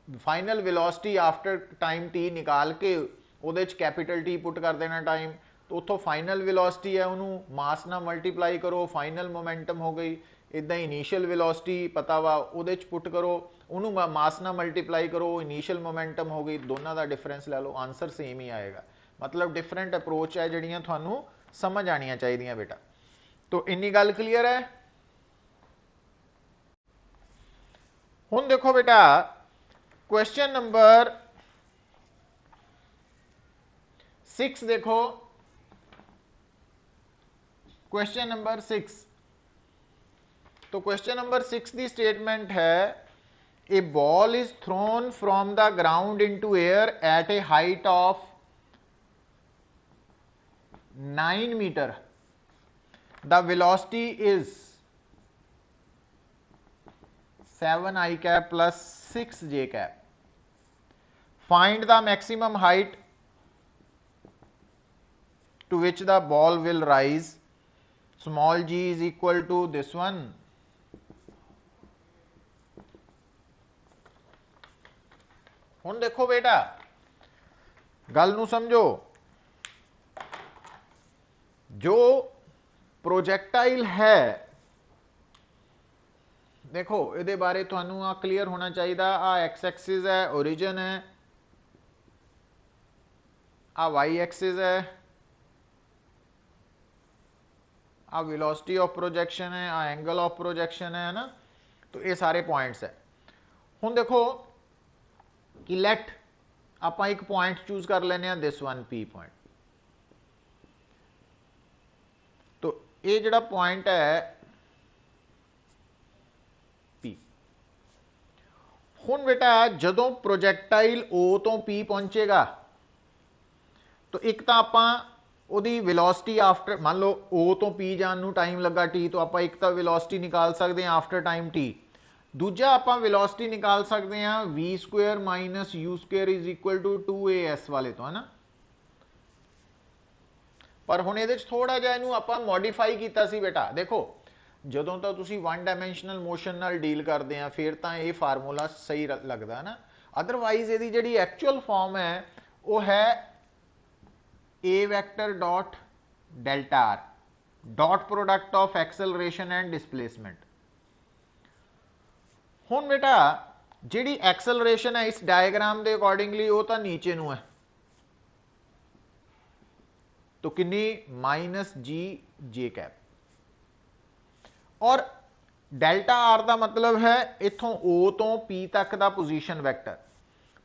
final velocity after time t निकाल के ਉਹਦੇ ਚ कैपिटल T पुट कर देना टाइम, तो उतो फाइनल वेलोसिटी है उन्होंने मास ना मल्टीप्लाई करो, फाइनल मोमेंटम हो गई। इदा इनीशियल वेलोसिटी पता वा ਉਹਦੇ ਚ पुट करो, उन्होंने मास ना मल्टीप्लाई करो, इनीशियल मोमेंटम हो गई, दोनों का डिफरेंस ले लो, आंसर सेम ही आएगा। मतलब डिफरेंट अप्रोच है जिहड़ियां तुहानू समझ आनियां चाहिए बेटा। तो इन्नी गल क्लीयर है। हुण देखो बेटा क्वेश्चन नंबर 6 देखो, क्वेश्चन नंबर 6। तो क्वेश्चन नंबर 6 की स्टेटमेंट है a ball is thrown from the ground into air at a height of 9 metre, the velocity is 7 i cap plus 6 j cap, find the maximum height to which the ball will rise, small g is equal to this one, हुण देखो बेटा गल नू समझो, जो प्रोजैक्टाइल है देखो ये बारे तुहानू आ क्लीयर होना चाहिए। आ एक्स एक्सिस है, ओरिजिन है, आ वाई एक्सिस है, आ वेलोसिटी ऑफ प्रोजेक्शन है, आ एंगल ऑफ प्रोजेक्शन है ना, तो ये सारे पॉइंट्स है। हुण देखो कि लेट आप एक पॉइंट चूज कर लेने दिस वन पी पॉइंट, तो ये जिहड़ा पॉइंट है पी। हुण बेटा जदों प्रोजैक्टाइल ओ तो पी पहुंचेगा, तो एक तो आप ਉਹਦੀ ਵੈਲੋਸਿਟੀ ਆਫਟਰ ਮੰਨ ਲਓ O ਤੋਂ P ਜਾਣ ਨੂੰ ਟਾਈਮ ਲੱਗਾ t, तो ਆਪਾਂ ਇੱਕ ਤਾਂ ਵੈਲੋਸਿਟੀ ਨਿਕਾਲ ਸਕਦੇ ਹਾਂ ਆਫਟਰ ਟਾਈਮ t, ਦੂਜਾ ਆਪਾਂ ਵੈਲੋਸਿਟੀ ਨਿਕਾਲ ਸਕਦੇ ਹਾਂ v square minus u square is equal to 2as ਵਾਲੇ ਤੋਂ, ਹੈ ਨਾ। ਪਰ ਹੁਣ ਇਹਦੇ 'ਚ ਥੋੜਾ ਜਿਹਾ ਇਹਨੂੰ ਆਪਾਂ ਮੋਡੀਫਾਈ ਕੀਤਾ ਸੀ ਬੇਟਾ। ਦੇਖੋ ਜਦੋਂ ਤਾਂ ਤੁਸੀਂ वन डायमेंशनल मोशन ਨਾਲ ਡੀਲ ਕਰਦੇ ਆ ਫਿਰ ਤਾਂ ਇਹ ਫਾਰਮੂਲਾ ਸਹੀ ਲੱਗਦਾ ਹੈ ਨਾ। ਅਦਰਵਾਈਜ਼ ਇਹਦੀ ਜਿਹੜੀ ਐਕਚੁਅਲ ਫਾਰਮ ਹੈ ਉਹ ਹੈ a vector dot delta r dot product of acceleration and displacement। ਹੁਣ बेटा ਜਿਹੜੀ एक्सेलरेशन है इस डायग्राम के अकॉर्डिंगली वो तो नीचे ਨੂੰ है, तो कितनी माइनस जी जे कैप, और डेल्टा आर का मतलब है इथों O तो P तक का पोजीशन वैक्टर।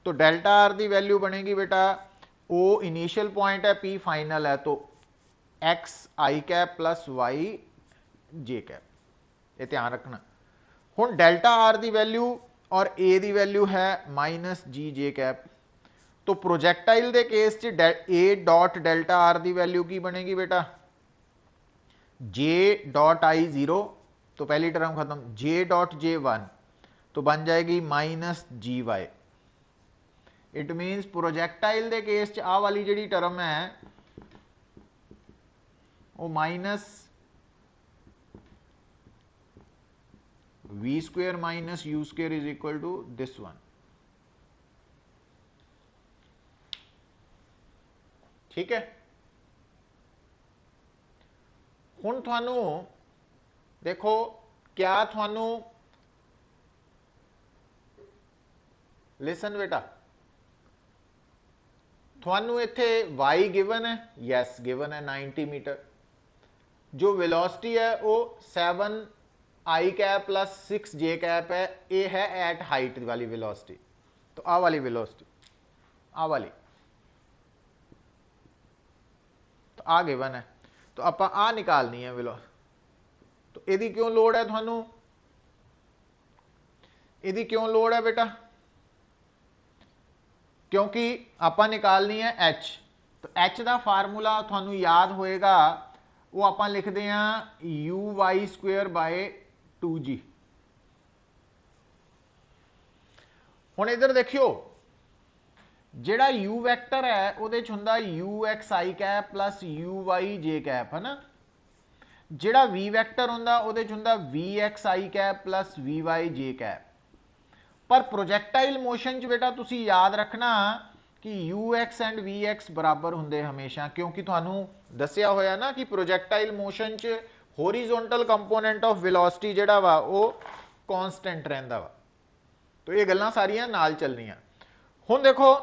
तो डेल्टा आर की वैल्यू बनेगी बेटा O इनिशियल पॉइंट है, P फाइनल है, तो x i cap plus Y j cap, ये ध्यान रखना। हुण डेल्टा आर की वैल्यू और A की वैल्यू है माइनस जी जे कैप, तो प्रोजैक्टाइल के case A dot delta R की वैल्यू की बनेगी बेटा J डॉट आई 0, तो पहली टर्म खत्म, J डॉट J 1, तो बन जाएगी minus G Y. It means projectile के केस च आ वाली जी टर्म है वो minus v square minus u square is equal to this one. ठीक है, हुण थानू देखो क्या थानू लिसन बेटा, थानू इत्थे y गिवन है, यस गिवन है 90 मीटर, जो वेलोसिटी है वो 7 आई कैप प्लस 6 जे कैप है, ये है एट हाइट वाली वेलोसिटी। तो आ वाली वेलोसिटी आ वाली तो आ गिवन है, तो आप आ निकालनी है वेलोसिटी। तो यदि क्यों लोड है थानू, यदि क्यों लोड है बेटा, क्योंकि आप निकालनी है एच। तो एच का फार्मूला थानू याद होएगा, वो आप लिखते हैं you y square by 2g। हुण इधर देखियो जिहड़ा u वैक्टर है उहदे च हुंदा u x i cap plus u y j cap, है ना। जिहड़ा v वैक्टर हुंदा उहदे च हुंदा v x i cap plus v y j cap. पर प्रोजैक्टाइल मोशन च बेटा तुसी याद रखना कि u x and v x बराबर होंगे हमेशा, क्योंकि थानू दसिया होया ना कि प्रोजैक्टाइल मोशन च होरीजोनटल कंपोनेंट ऑफ वेलोसिटी जिहड़ा वा वो कांस्टेंट रहिंदा वा। तो ये गल्लां सारियां नाल चलनियां। हुण देखो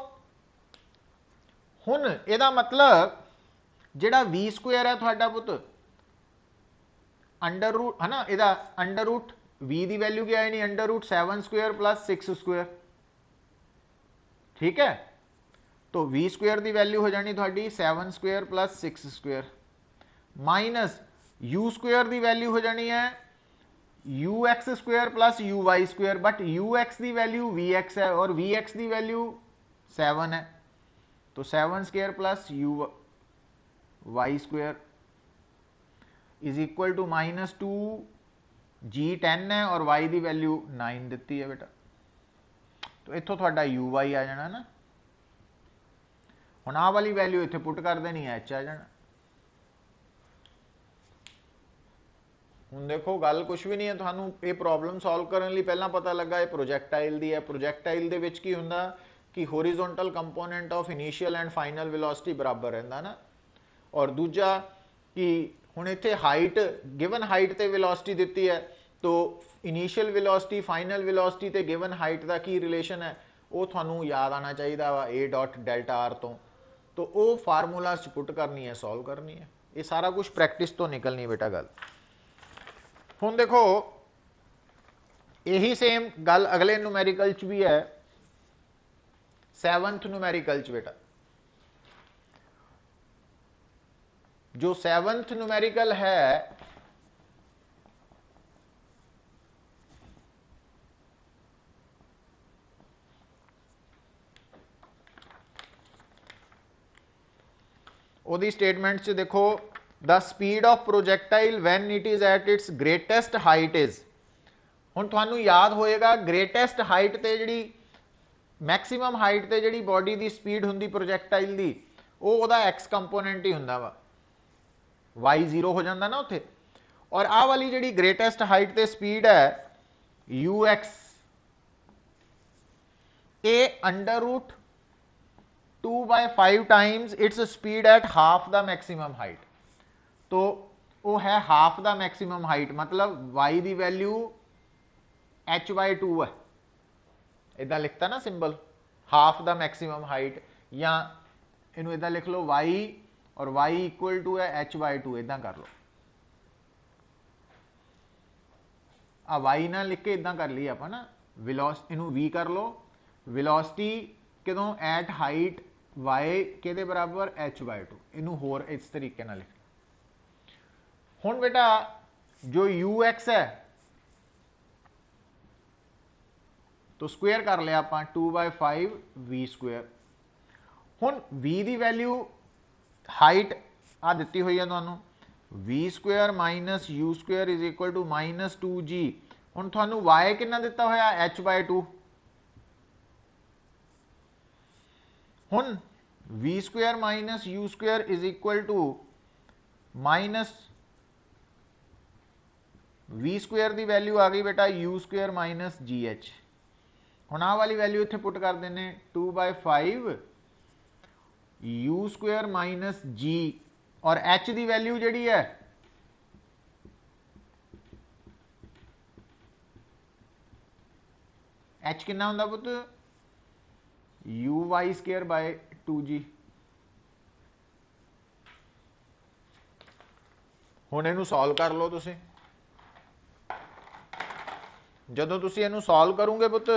हुण इहदा मतलब जिहड़ा वी स्क्वेयर है तुहाडा पुत अंडर रूट, है ना, इहदा अंडर रूट v की वैल्यू क्या है नहीं, under root 7 square plus 6 square. ठीक है, तो v स्क्वेयर की वैल्यू हो जानी थोड़ी 7 square plus 6 square, minus u square की वैल्यू हो जानी है u x square plus u y square, but u x की वैल्यू वी एक्स है और वी एक्स की वैल्यू 7 है, तो 7 square plus u y square is equal to minus 2 g 10 है और y की वैल्यू 9 दी है बेटा। तो इतों थोड़ा यू वाई आ जाना ना। हुण आ वाली वैल्यू इत्थे पुट कर देनी है, एच आ जाना। हुण देखो गल कुछ भी नहीं है, तुहानू ये प्रॉब्लम सॉल्व करने लिए पहला पता लगा ये प्रोजैक्टाइल दी है। प्रोजैक्टाइल दे विच की हुंदा कि horizontal component of initial and final velocity बराबर रहिंदा ना, और दूजा कि हुण इत्थे हाइट गिवन हाइट ते वेलोसिटी दिती है, तो इनिशियल वेलोसिटी फाइनल वेलोसिटी ते गिवन हाइट का की रिलेशन है वो थानू याद आना चाहिए वा ए डॉट डेल्टा आर तो वो फार्मूला पुट करनी है, सॉल्व करनी है। ये सारा कुछ प्रैक्टिस तो निकलनी बेटा गल। हुण देखो यही सेम गल अगले न्यूमेरिकल च भी है, 7th न्यूमेरिकल च बेटा। जो 7th न्यूमेरिकल है ਉਹਦੀ स्टेटमेंट च देखो the speed of projectile when it is at its greatest height is, हुण तुहानू याद होएगा ग्रेटेस्ट हाइट ते जिहड़ी मैक्सीमम हाइट ते जिहड़ी बॉडी की स्पीड हुंदी प्रोजेक्टाइल की वो उहदा एक्स कंपोनेंट ही हुंदा वा, वाई 0 हो जाता ना उत्थे। और आह वाली जिहड़ी ग्रेटेस्ट हाइट ते स्पीड है u x, a under root 2/5 times it's speed at half the maximum height, तो वो है हाफ द मैक्सिमम हाइट, मतलब y की वैल्यू h/2 है, इदा लिखता ना symbol half the maximum height, या इनू इदा लिख लो y और y इक्वल टू है h/2, इदा कर लो, आ y ना लिख के इदा कर ली आप ना, इनू v कर लो, वेलोसिटी कदों एट हाइट y के बराबर h/2, इनू होर इस तरीके ना लिख। हुण बेटा जो ux है तो स्क्वेयर कर लिया आप 2/5 v स्क्वेयर। हुण v की वैल्यू हाइट आ दी हुई है तुहानू, v square minus u square is equal to -2g। हुण तुहानू y कितना दिता होया h/2, हुण v square minus u square is equal to minus v square की वैल्यू आ गई बेटा u square minus g h. हुण आ वाली वैल्यू इत्थे पुट कर देने 2/5 u स्क्वेयर माइनस जी, और h की वैल्यू जिहड़ी है h कितना हुंदा पुत uy स्क्वेयर बाय 2g। हुण इहनू सॉल्व कर लो तुसीं, जदों तुसीं इहनू सॉल्व करोगे पुत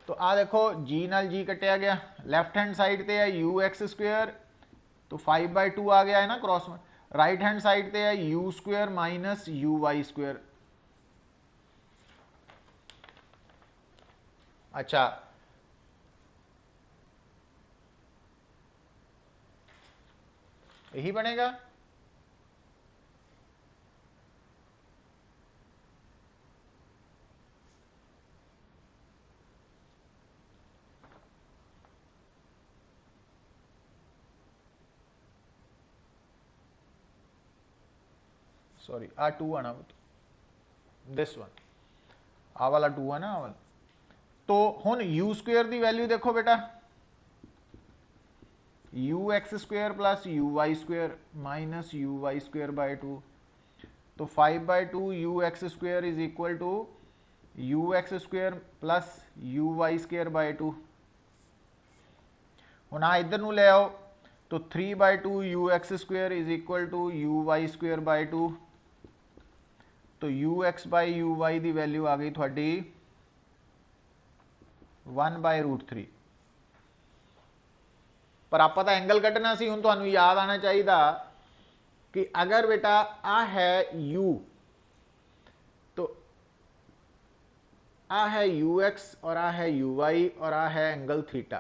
तो आ देखो g नाल g कटिया गया, लैफ्ट हैंड साइड ते है ux स्क्वेयर तो 5/2 आ गया है ना क्रॉस में, राइट हैंड साइड ते है u square minus uy square. अच्छा यही बनेगा, सॉरी आ 2 आना दिस वन, आ वाला 2 है ना आ वाला। तो हुण u स्क्वेयर की वैल्यू देखो बेटा ux square plus uy square minus uy square by 2, तो 5/2 ux square is equal to ux square plus uy square by 2। हुण आ इधर नूं ले आओ तो 3/2 ux square is equal to uy square by 2, तो ux बाय uy की value आ गई थोड़ी 1/√3। पर आप तो एंगल कटना सी, हुण तुहानू याद आना चाहिए कि अगर बेटा आ है u तो आ है ux और आ है uy और आ है एंगल थीटा,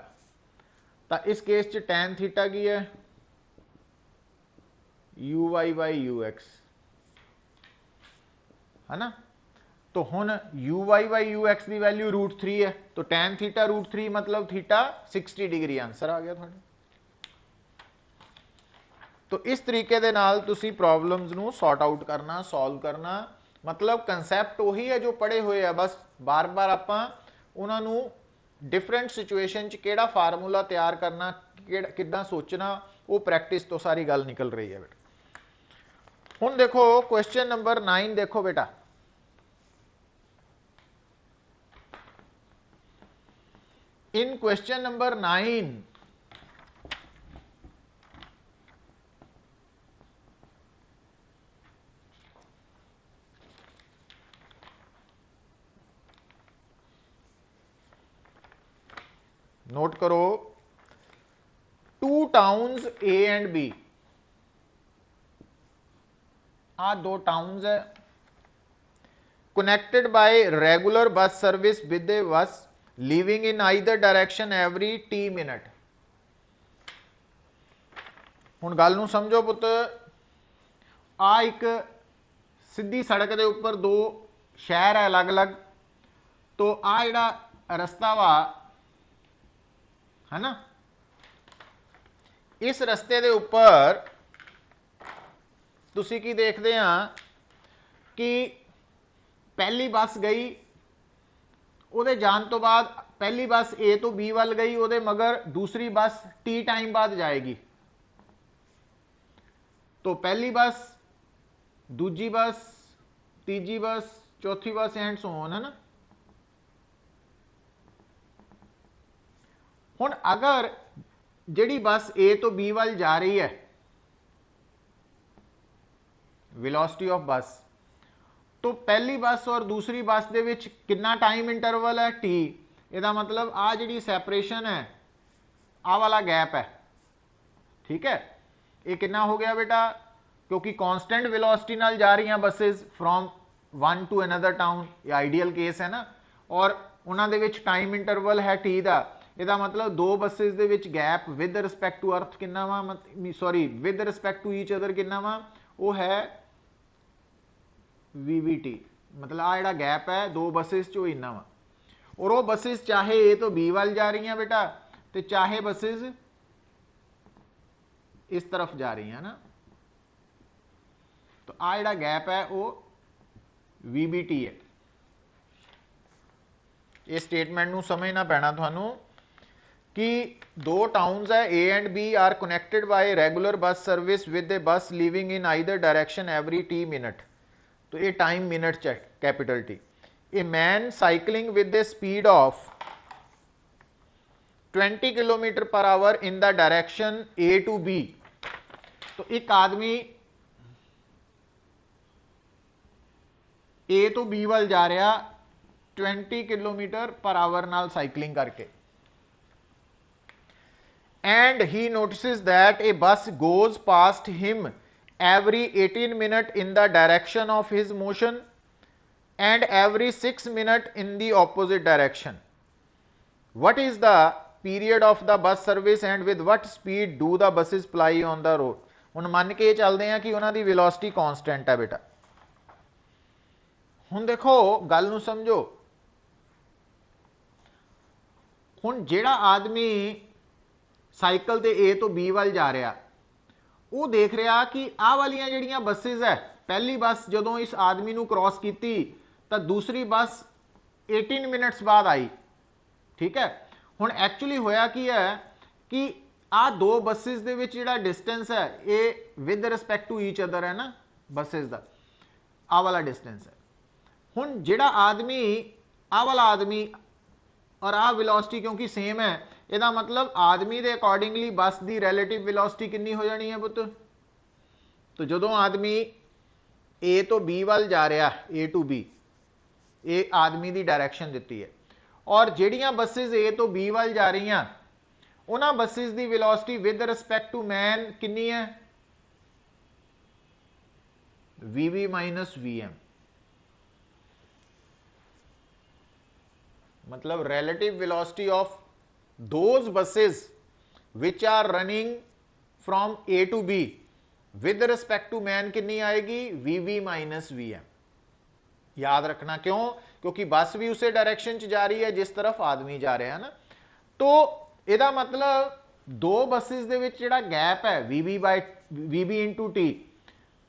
तो इस केस च टैन थीटा की है uy बाई ux है ना। तो हुण uy बाई ux की वैल्यू √3 है, तो टैन थीटा √3 मतलब थीटा 60 डिग्री, आंसर आ गया थोड़ा। तो इस तरीके दे नाल तुसी प्रॉब्लम्स नू सॉर्ट आउट करना, सॉल्व करना, मतलब कंसैप्ट वही है जो पढ़े हुए है, बस बार बार आपां उन्हां नू डिफरेंट सिचुएशन च केड़ा फार्मूला तैयार करना, किदां सोचना, वो प्रैक्टिस तो सारी गल निकल रही है बेटा। हुण देखो क्वेश्चन नंबर 9 देखो बेटा, इन क्वेश्चन नंबर 9 नोट करो, 2 टाउन्स A एंड B, आ 2 टाउन्स है, connected by regular bus service with a bus leaving in either direction every t minute. हुण गल नूं समझो पुत, आ एक सीधी सड़क के उपर दो शहर है अलग अलग, तो आ जिहड़ा रस्ता वा है ना, इस रस्ते के उपर तुसीं की देखते हैं कि पहली बस गई, उहदे जान तो बाद पहली बस ए तो बी वाल गई, उहदे मगर दूसरी बस टी टाइम बाद जाएगी। तो पहली बस, दूजी बस, तीजी बस, चौथी बस एंड सो ऑन, है ना। हुण अगर जिहड़ी बस ए तो बी वाल जा रही है, वेलोसिटी ऑफ बस, तो पहली बस और दूसरी बस दे विच कितना टाइम इंटरवल है, टी। इहदा मतलब आ जिहड़ी सैपरेशन है, आ वाला गैप है, ठीक है। ये कितना हो गया बेटा, क्योंकि कांस्टेंट वेलोसिटी नाल जा रही हैं buses from one to another town, ये आइडियल केस है ना, और उन्हां दे विच टाइम इंटरवल है टी दा। इहदा मतलब दो बसेस दे विच gap with respect to earth कितना वा, sorry with respect to each other कितना वा, वो है VVT। मतलब आ जिहड़ा गैप है दो बसेस चो इन्ना वा, और वो बसेस चाहे ए तो बी वाल जा रही हैं बेटा, तो चाहे बसेस इस तरफ जा रही हैं ना, तो आ जिहड़ा गैप है वो VBT है। इस स्टेटमेंट नूं समझना पैना तुहानूं कि दो टाउन्स है A and B are connected by regular bus service with a bus leaving in either direction every T minute. तो ये टाइम मिनट च capital T. A man cycling with a speed of 20 kilometre per hour in the direction A to B. तो एक आदमी ए तो B वाल जा रहा 20 किलोमीटर पर आवर नाल साइकिलिंग करके, एंड ही नोटिसेस दैट ए बस goes past him every 18 minutes in the direction of his motion and every 6 minutes in the opposite direction. What is the period of the bus service and with what speed do the buses ply on the road? हुण मान के चलते हैं कि उन्हां the velocity constant है बेटा। हुण देखो गल नूं समझो, हुण जिहड़ा आदमी साइकिल ते ए तो बी वाल जा रहा, वो देख रहा कि आ वालियां जिहड़ियां बसेस है, पहली बस जदों इस आदमी नूं क्रॉस की तो दूसरी बस 18 मिनट्स बाद आई, ठीक है। हुण एक्चुअली होया की है कि आ दो बसेस दे विच जिहड़ा डिस्टेंस है ये with respect to each other है ना, बसेस दा आ वाला डिस्टेंस है। हुण जिहड़ा आदमी आ वाला आदमी और आ वेलोसिटी क्योंकि सेम है, ਇਹਦਾ मतलब आदमी के अकॉर्डिंगली बस की रैलेटिव वेलोसिटी कितनी हो जानी है पुत। तो जदों आदमी ए तो बी वाल जा रहा, ए टू बी, ये आदमी की डायरैक्शन दी है, और जिहड़ियां बसेस ए तो बी वाल जा रही हैं उन्हां बसेस की velocity with respect to man कितनी है, VV माइनस VM। मतलब relative velocity of those buses which are running from A to B with respect to man कितनी आएगी, VV माइनस VM। याद रखना, क्यों, क्योंकि बस भी उसे डायरेक्शन च जा रही है जिस तरफ आदमी जा रहा है ना। तो ਇਹਦਾ मतलब दो बसेस ਦੇ ਵਿੱਚ ਜਿਹੜਾ गैप है VB इंटू T,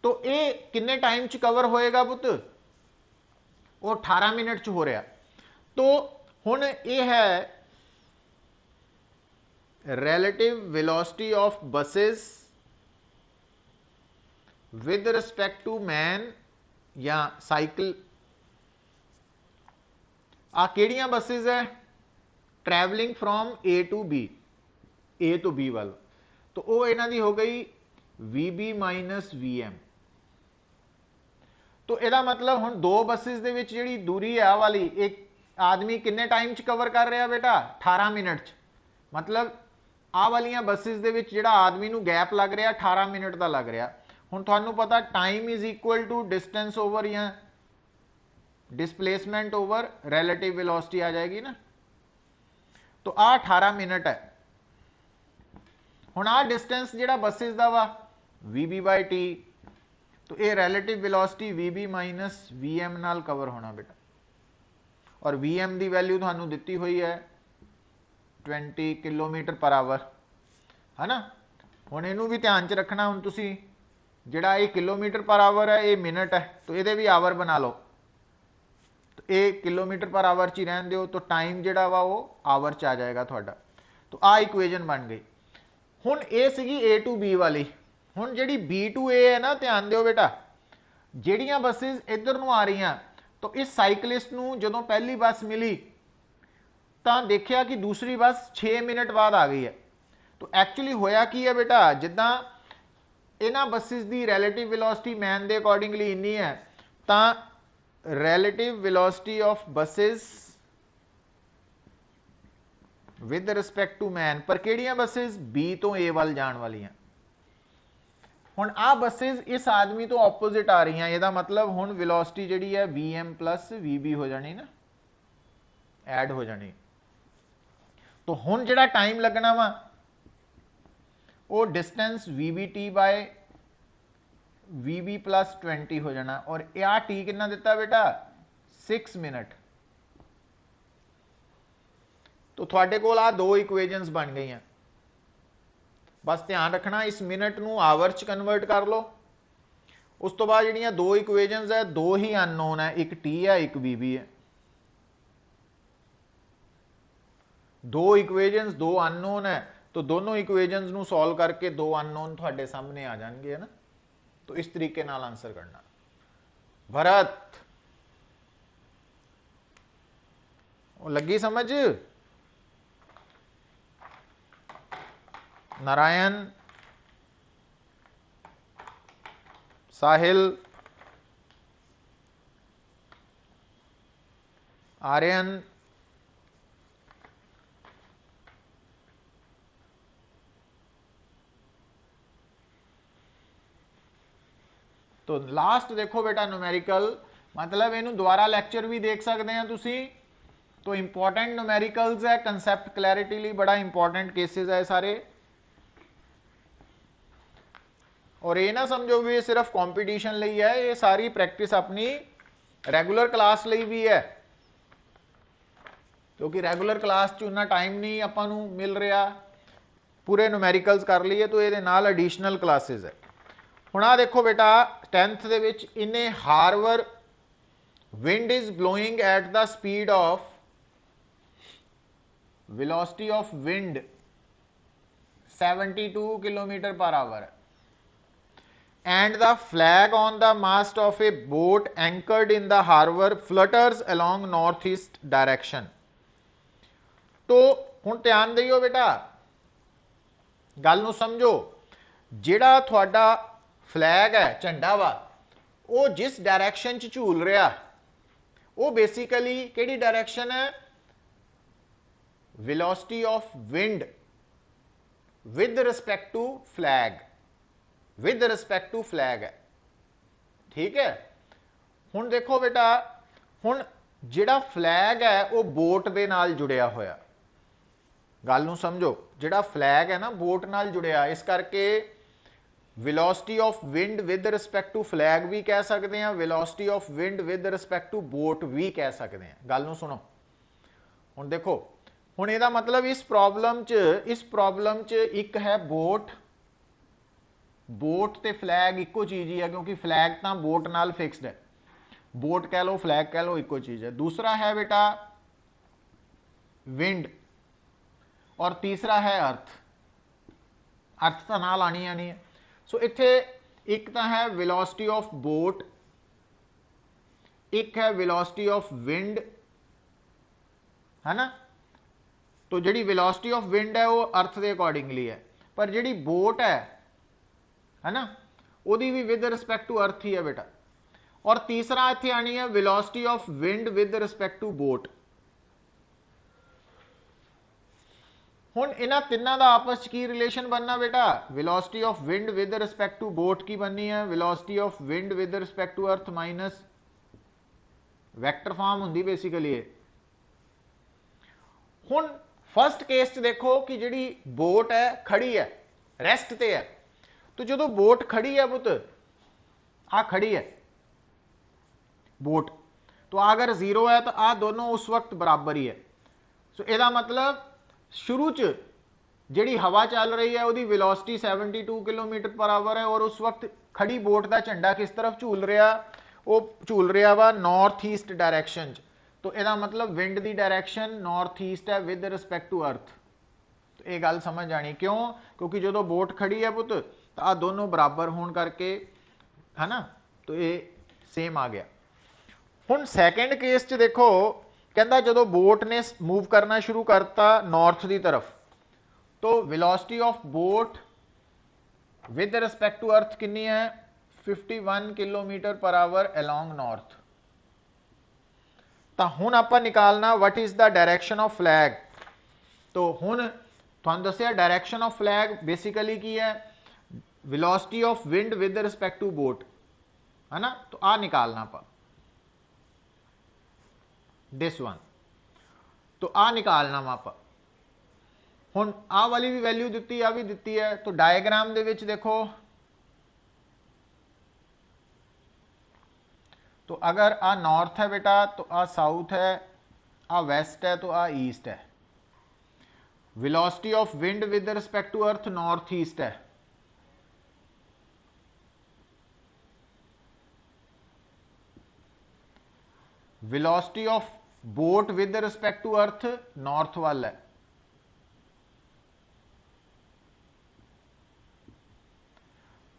तो ये किन्ने टाइम च कवर होएगा पुत, वो 18 मिनट च हो रहा। तो हुण ये है relative velocity of buses with respect to man या साइकिल। आ केड़ियां बसेस है, travelling from A to B, A तो बी वाल, तो वो इन्हां दी हो गई VB माइनस VM। तो ਇਹਦਾ मतलब हुण दो बसेस दे विच जिहड़ी दूरी है आ वाली, एक आदमी किन्ने टाइम च कवर कर रहा बेटा, 18 मिनट च। मतलब आ वालियां बसेस दे विच जिहड़ा आदमी नूं गैप लग रहा 18 मिनट का लग रहा। हुण तुहानूं पता time is equal to distance over या डिसप्लेसमेंट ओवर रिलेटिव वेलोसिटी आ जाएगी ना। तो आ 18 मिनट है, हुण आ डिस्टेंस जिहड़ा बसिस दा वा VB/T, तो ये relative velocity VB minus VM नाल कवर होना बेटा, और VM की वैल्यू तुहानू दिती हुई है 20 किलोमीटर पर आवर, है ना। हुण इहनू भी ध्यान च रखना, हुण तुसी जिहड़ा ये किलोमीटर पर आवर है, ये मिनट है, तो ये भी आवर बना लो, तो ये किलोमीटर पर आवर च ही रहन दिओ, तो टाइम जिहड़ा वा वो आवर च आ जाएगा तुहाडा। तो आ इक्वेजन बन गई। हुण ये सीगी A to B वाली। हुण जिहड़ी B to A है ना, ध्यान दिओ बेटा, जिहड़ियां बसिस इधर नूं आ रही, तो इस साइकलिस्ट नूं जदों पहली बस मिली तो देखिया कि दूसरी बस 6 मिनट बाद आ गई है। तो एक्चुअली होया की है बेटा, जिद्दां इन्हां बसिस की रैलेटिव वेलोसिटी मैन के अकॉर्डिंगली इन्नी है, तो relative velocity of buses with respect to man, पर किहड़ियां बसिस B तो A वाल जाण वालियां। हुण आ बसिस इस आदमी तो ऑपोजिट आ रही हैं, इहदा मतलब हुण वेलोसिटी जिहड़ी है VM प्लस VB हो जानी ना, ऐड हो जानी। तो हुण जिहड़ा टाइम लगना वा वो distance VBT by VB plus 20 हो जाना, और आ T कितना दिता बेटा 6 मिनट। तो थोड़े कोल आ दो इक्वेजन्स बन गई हैं। बस ध्यान रखना, इस मिनट नू आवर च कन्वर्ट कर लो। उस तो बाद जिहड़ियां दो इक्वेजन्स है, दो ही अननोन है, एक T है एक VB है। दो इक्वेजन्स दो अननोन है, तो दोनों इक्वेजन्स नू सॉल्व करके दो अननोन थोड़े सामने आ जाएंगे, है ना। तो इस तरीके नाल आंसर करना। भरत लगी समझ? नारायण, साहिल, आर्यन, तो लास्ट देखो बेटा न्यूमेरिकल, मतलब इनू दोबारा लैक्चर भी देख सकते हैं तुसी। तो इंपॉर्टेंट न्यूमेरिकल्स है, कंसैप्ट क्लैरिटी लिए बड़ा इंपॉर्टेंट केसेस है सारे। और ये ना समझो भी सिर्फ कंपटीशन ਲਈ है, ये सारी प्रैक्टिस अपनी रेगुलर क्लास ਲਈ भी है, क्योंकि रेगुलर क्लास च उन्ना टाइम नहीं आपां नूं मिल रहा पूरे न्यूमेरिकल्स कर लिए, तो ये नाल एडिशनल क्लासेस है। हुण आ देखो बेटा 10th दे विच इन्ने हार्वर wind is blowing at the speed of velocity of wind 72 kilometre per hour है, and the flag on the mast of a boat anchored in the harbor flutters along northeast direction। तो हुण ध्यान दियो बेटा, गल नूं समझो, जिहड़ा तुहाडा फ्लैग है झंडा वा, वो जिस डायरैक्शन च झूल रहा वो बेसिकली किहड़ी डायरैक्शन है, velocity of wind with respect to flag, with respect to flag है, ठीक है। हुण देखो बेटा, हुण जिहड़ा फ्लैग है वो बोट दे नाल जुड़िया होया, गल नूं समझो, जिहड़ा फ्लैग है ना बोट नाल जुड़िया, इस करके velocity of wind with respect to flag भी कह सकते हैं, velocity of wind with respect to boat भी कह सकते हैं। गल नूं सुनो, हुण देखो, हुण इहदा मतलब इस प्रॉब्लम च एक है बोट, बोट ते फ्लैग इको चीज ही है, क्योंकि फ्लैग तो बोट नाल फिक्सड है, बोट कह लो फ्लैग कह लो इको चीज है। दूसरा है बेटा विंड, और तीसरा है अर्थ, अर्थ तो नाल आनी आनी है। सो इत्थे एक तो है वेलोसिटी ऑफ बोट, एक है वेलोसिटी ऑफ विंड, है ना। तो जिहड़ी वेलोसिटी ऑफ विंड है वो अर्थ के अकॉर्डिंगली है, पर जिहड़ी बोट है ना, ओदी भी विद रिस्पैक्ट टू अर्थ ही है बेटा। और तीसरा इत्थे आनी है velocity of wind with respect to boat. हुण इन्हां तिन्नां दा आपस की रिलेशन बनना बेटा, velocity of wind with respect to boat की बननी है, velocity of wind with respect to earth minus vector form हुंदी बेसिकली। हुण फर्स्ट केस च देखो कि जिहड़ी बोट है खड़ी है, रेस्ट ते है। तो जो बोट खड़ी है पुत, आ खड़ी है बोट, तो अगर जीरो है तो आ दोनों उस वक्त बराबर ही है। सो ਇਹਦਾ मतलब शुरू च ਜਿਹੜੀ हवा चल रही है ਉਹਦੀ वेलोसिटी 72 किलोमीटर पर आवर है, और उस वक्त खड़ी बोट का झंडा किस तरफ झूल रहा, वो झूल रहा वा नॉर्थ ईस्ट डायरैक्शन। तो ਇਹਦਾ मतलब विंड की डायरैक्शन नॉर्थ ईस्ट है विद रिस्पैक्ट टू अर्थ। तो ये गल समझ आनी क्यों, क्योंकि जो बोट खड़ी है पुत तो आ दोनों बराबर होने करके है ना, तो ये सेम आ गया। हुण सैकेंड केस च देखो, कहता जो बोट ने मूव करना शुरू करता नॉर्थ की तरफ, तो velocity of boat with respect to earth कितनी है 51 kilometre per our along north. तो हुण आपां निकालना what is the direction of flag. तो हुण तुहानूं दस्सिया डायरैक्शन ऑफ फ्लैग बेसिकली की है velocity of wind with respect to boat, है ना। तो आ निकालना आपां दिस वन, तो आ निकालना वा आपां। हुण आ वाली भी वैल्यू दिती, आ भी दिती है। तो डायग्राम दे विच देखो, तो अगर आ नॉर्थ है बेटा तो आ साउथ है, आ वेस्ट है तो आ ईस्ट है। Velocity of wind with respect to earth north east है। Velocity of boat with respect to earth north वाल है।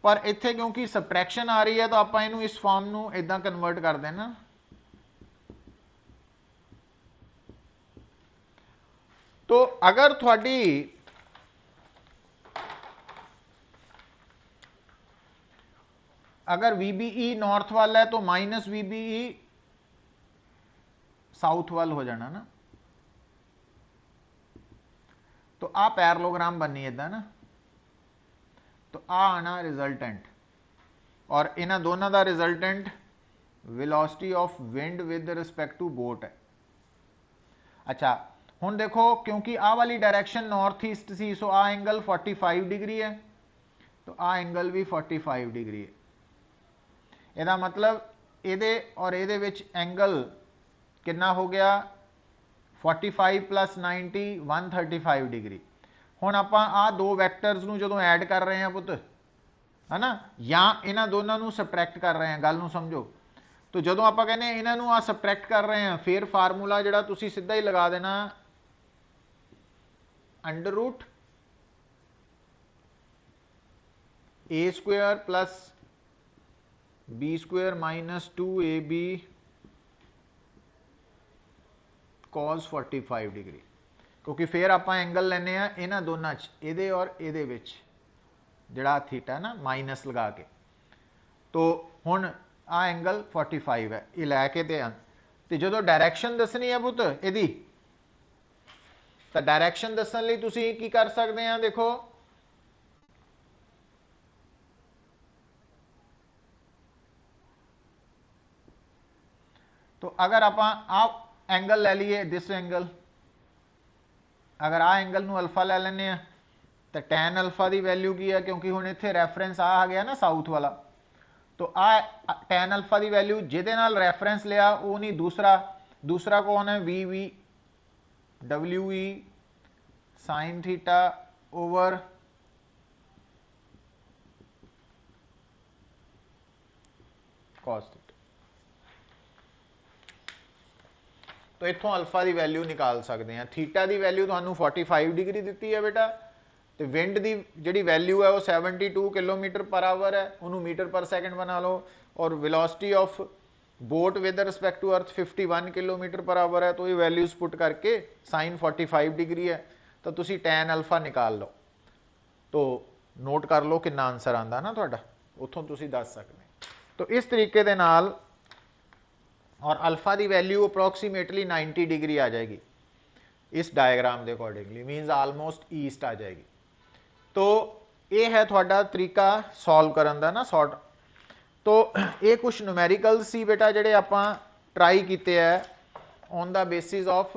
पर इत्थे क्योंकि सबट्रैक्शन आ रही है तो आप इस फॉर्म नू इदां कन्वर्ट कर देना। तो अगर थोड़ी अगर VBE नॉर्थ वाल है तो माइनस VBE साउथ वाल हो जाना ना। तो आ पैरेललोग्राम बननी इदा ना, तो आ आना रिजल्टेंट, और इन्हां दोनों का resultant velocity of wind with respect to boat है। अच्छा हुण देखो, क्योंकि आ वाली डायरैक्शन नॉर्थ ईस्ट सी, सो आ एंगल 45 डिग्री है, तो आ एंगल भी 45 डिग्री है। ਇਹਦਾ मतलब ਇਹਦੇ और ਇਹਦੇ ਵਿੱਚ एंगल कितना हो गया 45 प्लस 90 135 डिग्री। हुण आपां आ दो वैक्टर्स नूं जदों ऐड कर रहे हैं पुत, है ना, या इन्हां दोनों नूं सबट्रैक्ट कर रहे हैं, गल नूं समझो। तो जदों आपां कहने इन्हां नूं आ सबट्रैक्ट कर रहे हैं, फिर फार्मूला जिहड़ा तुसीं सीधा ही लगा देना under root A square plus B square minus 2AB cos 45 degree, क्योंकि फिर आप एंगल लेने इन्हां दोनों ये और ये जड़ा थीटा ना माइनस लगा के। तो हुण आ एंगल 45 है, ये लैके तो जो डायरैक्शन दसनी है पुत यदी, तो डायरैक्शन दसन लई तुसीं की कर सकते हैं, देखो तो अगर आप एंगल ले लीए दिस एंगल, अगर आ एंगल नूं अल्फा ले लें तो टैन अल्फा की वैल्यू की है, क्योंकि हुण इत्थे रैफरेंस आ गया ना साउथ वाला, तो आ टैन अल्फा की वैल्यू जिहदे नाल रैफरेंस लिया वो नहीं, दूसरा कौन है VV WE sine theta over cos theta. तो इतों अल्फा की वैल्यू निकाल सकते हैं। थीटा की वैल्यू तो 45 डिग्री दी है बेटा, तो विंड की जी वैल्यू है वो 72 किलोमीटर पर आवर है, उन्होंने मीटर पर सैकेंड बना लो, और velocity of boat with respect to earth 51 kilometre per hour है। तो ये वैल्यूज पुट करके साइन 45 डिग्री है, तो तुसी टैन अल्फा निकाल लो, तो नोट कर लो कितना आंसर आता ना तुहाडा, उत्थों तुसी दस सकते। तो इस तरीके दे नाल, और अल्फा की वैल्यू अप्रोक्सीमेटली 90 डिग्री आ जाएगी इस डायग्राम के अकॉर्डिंगली, मीनस आलमोस्ट ईस्ट आ जाएगी। तो ये है थोड़ा तरीका सॉल्व करन दा ना सॉर्ट। तो ये कुछ न्यूमेरिकल्स सी बेटा जिहड़े आपां ट्राई कीते है ऑन द बेसिस ऑफ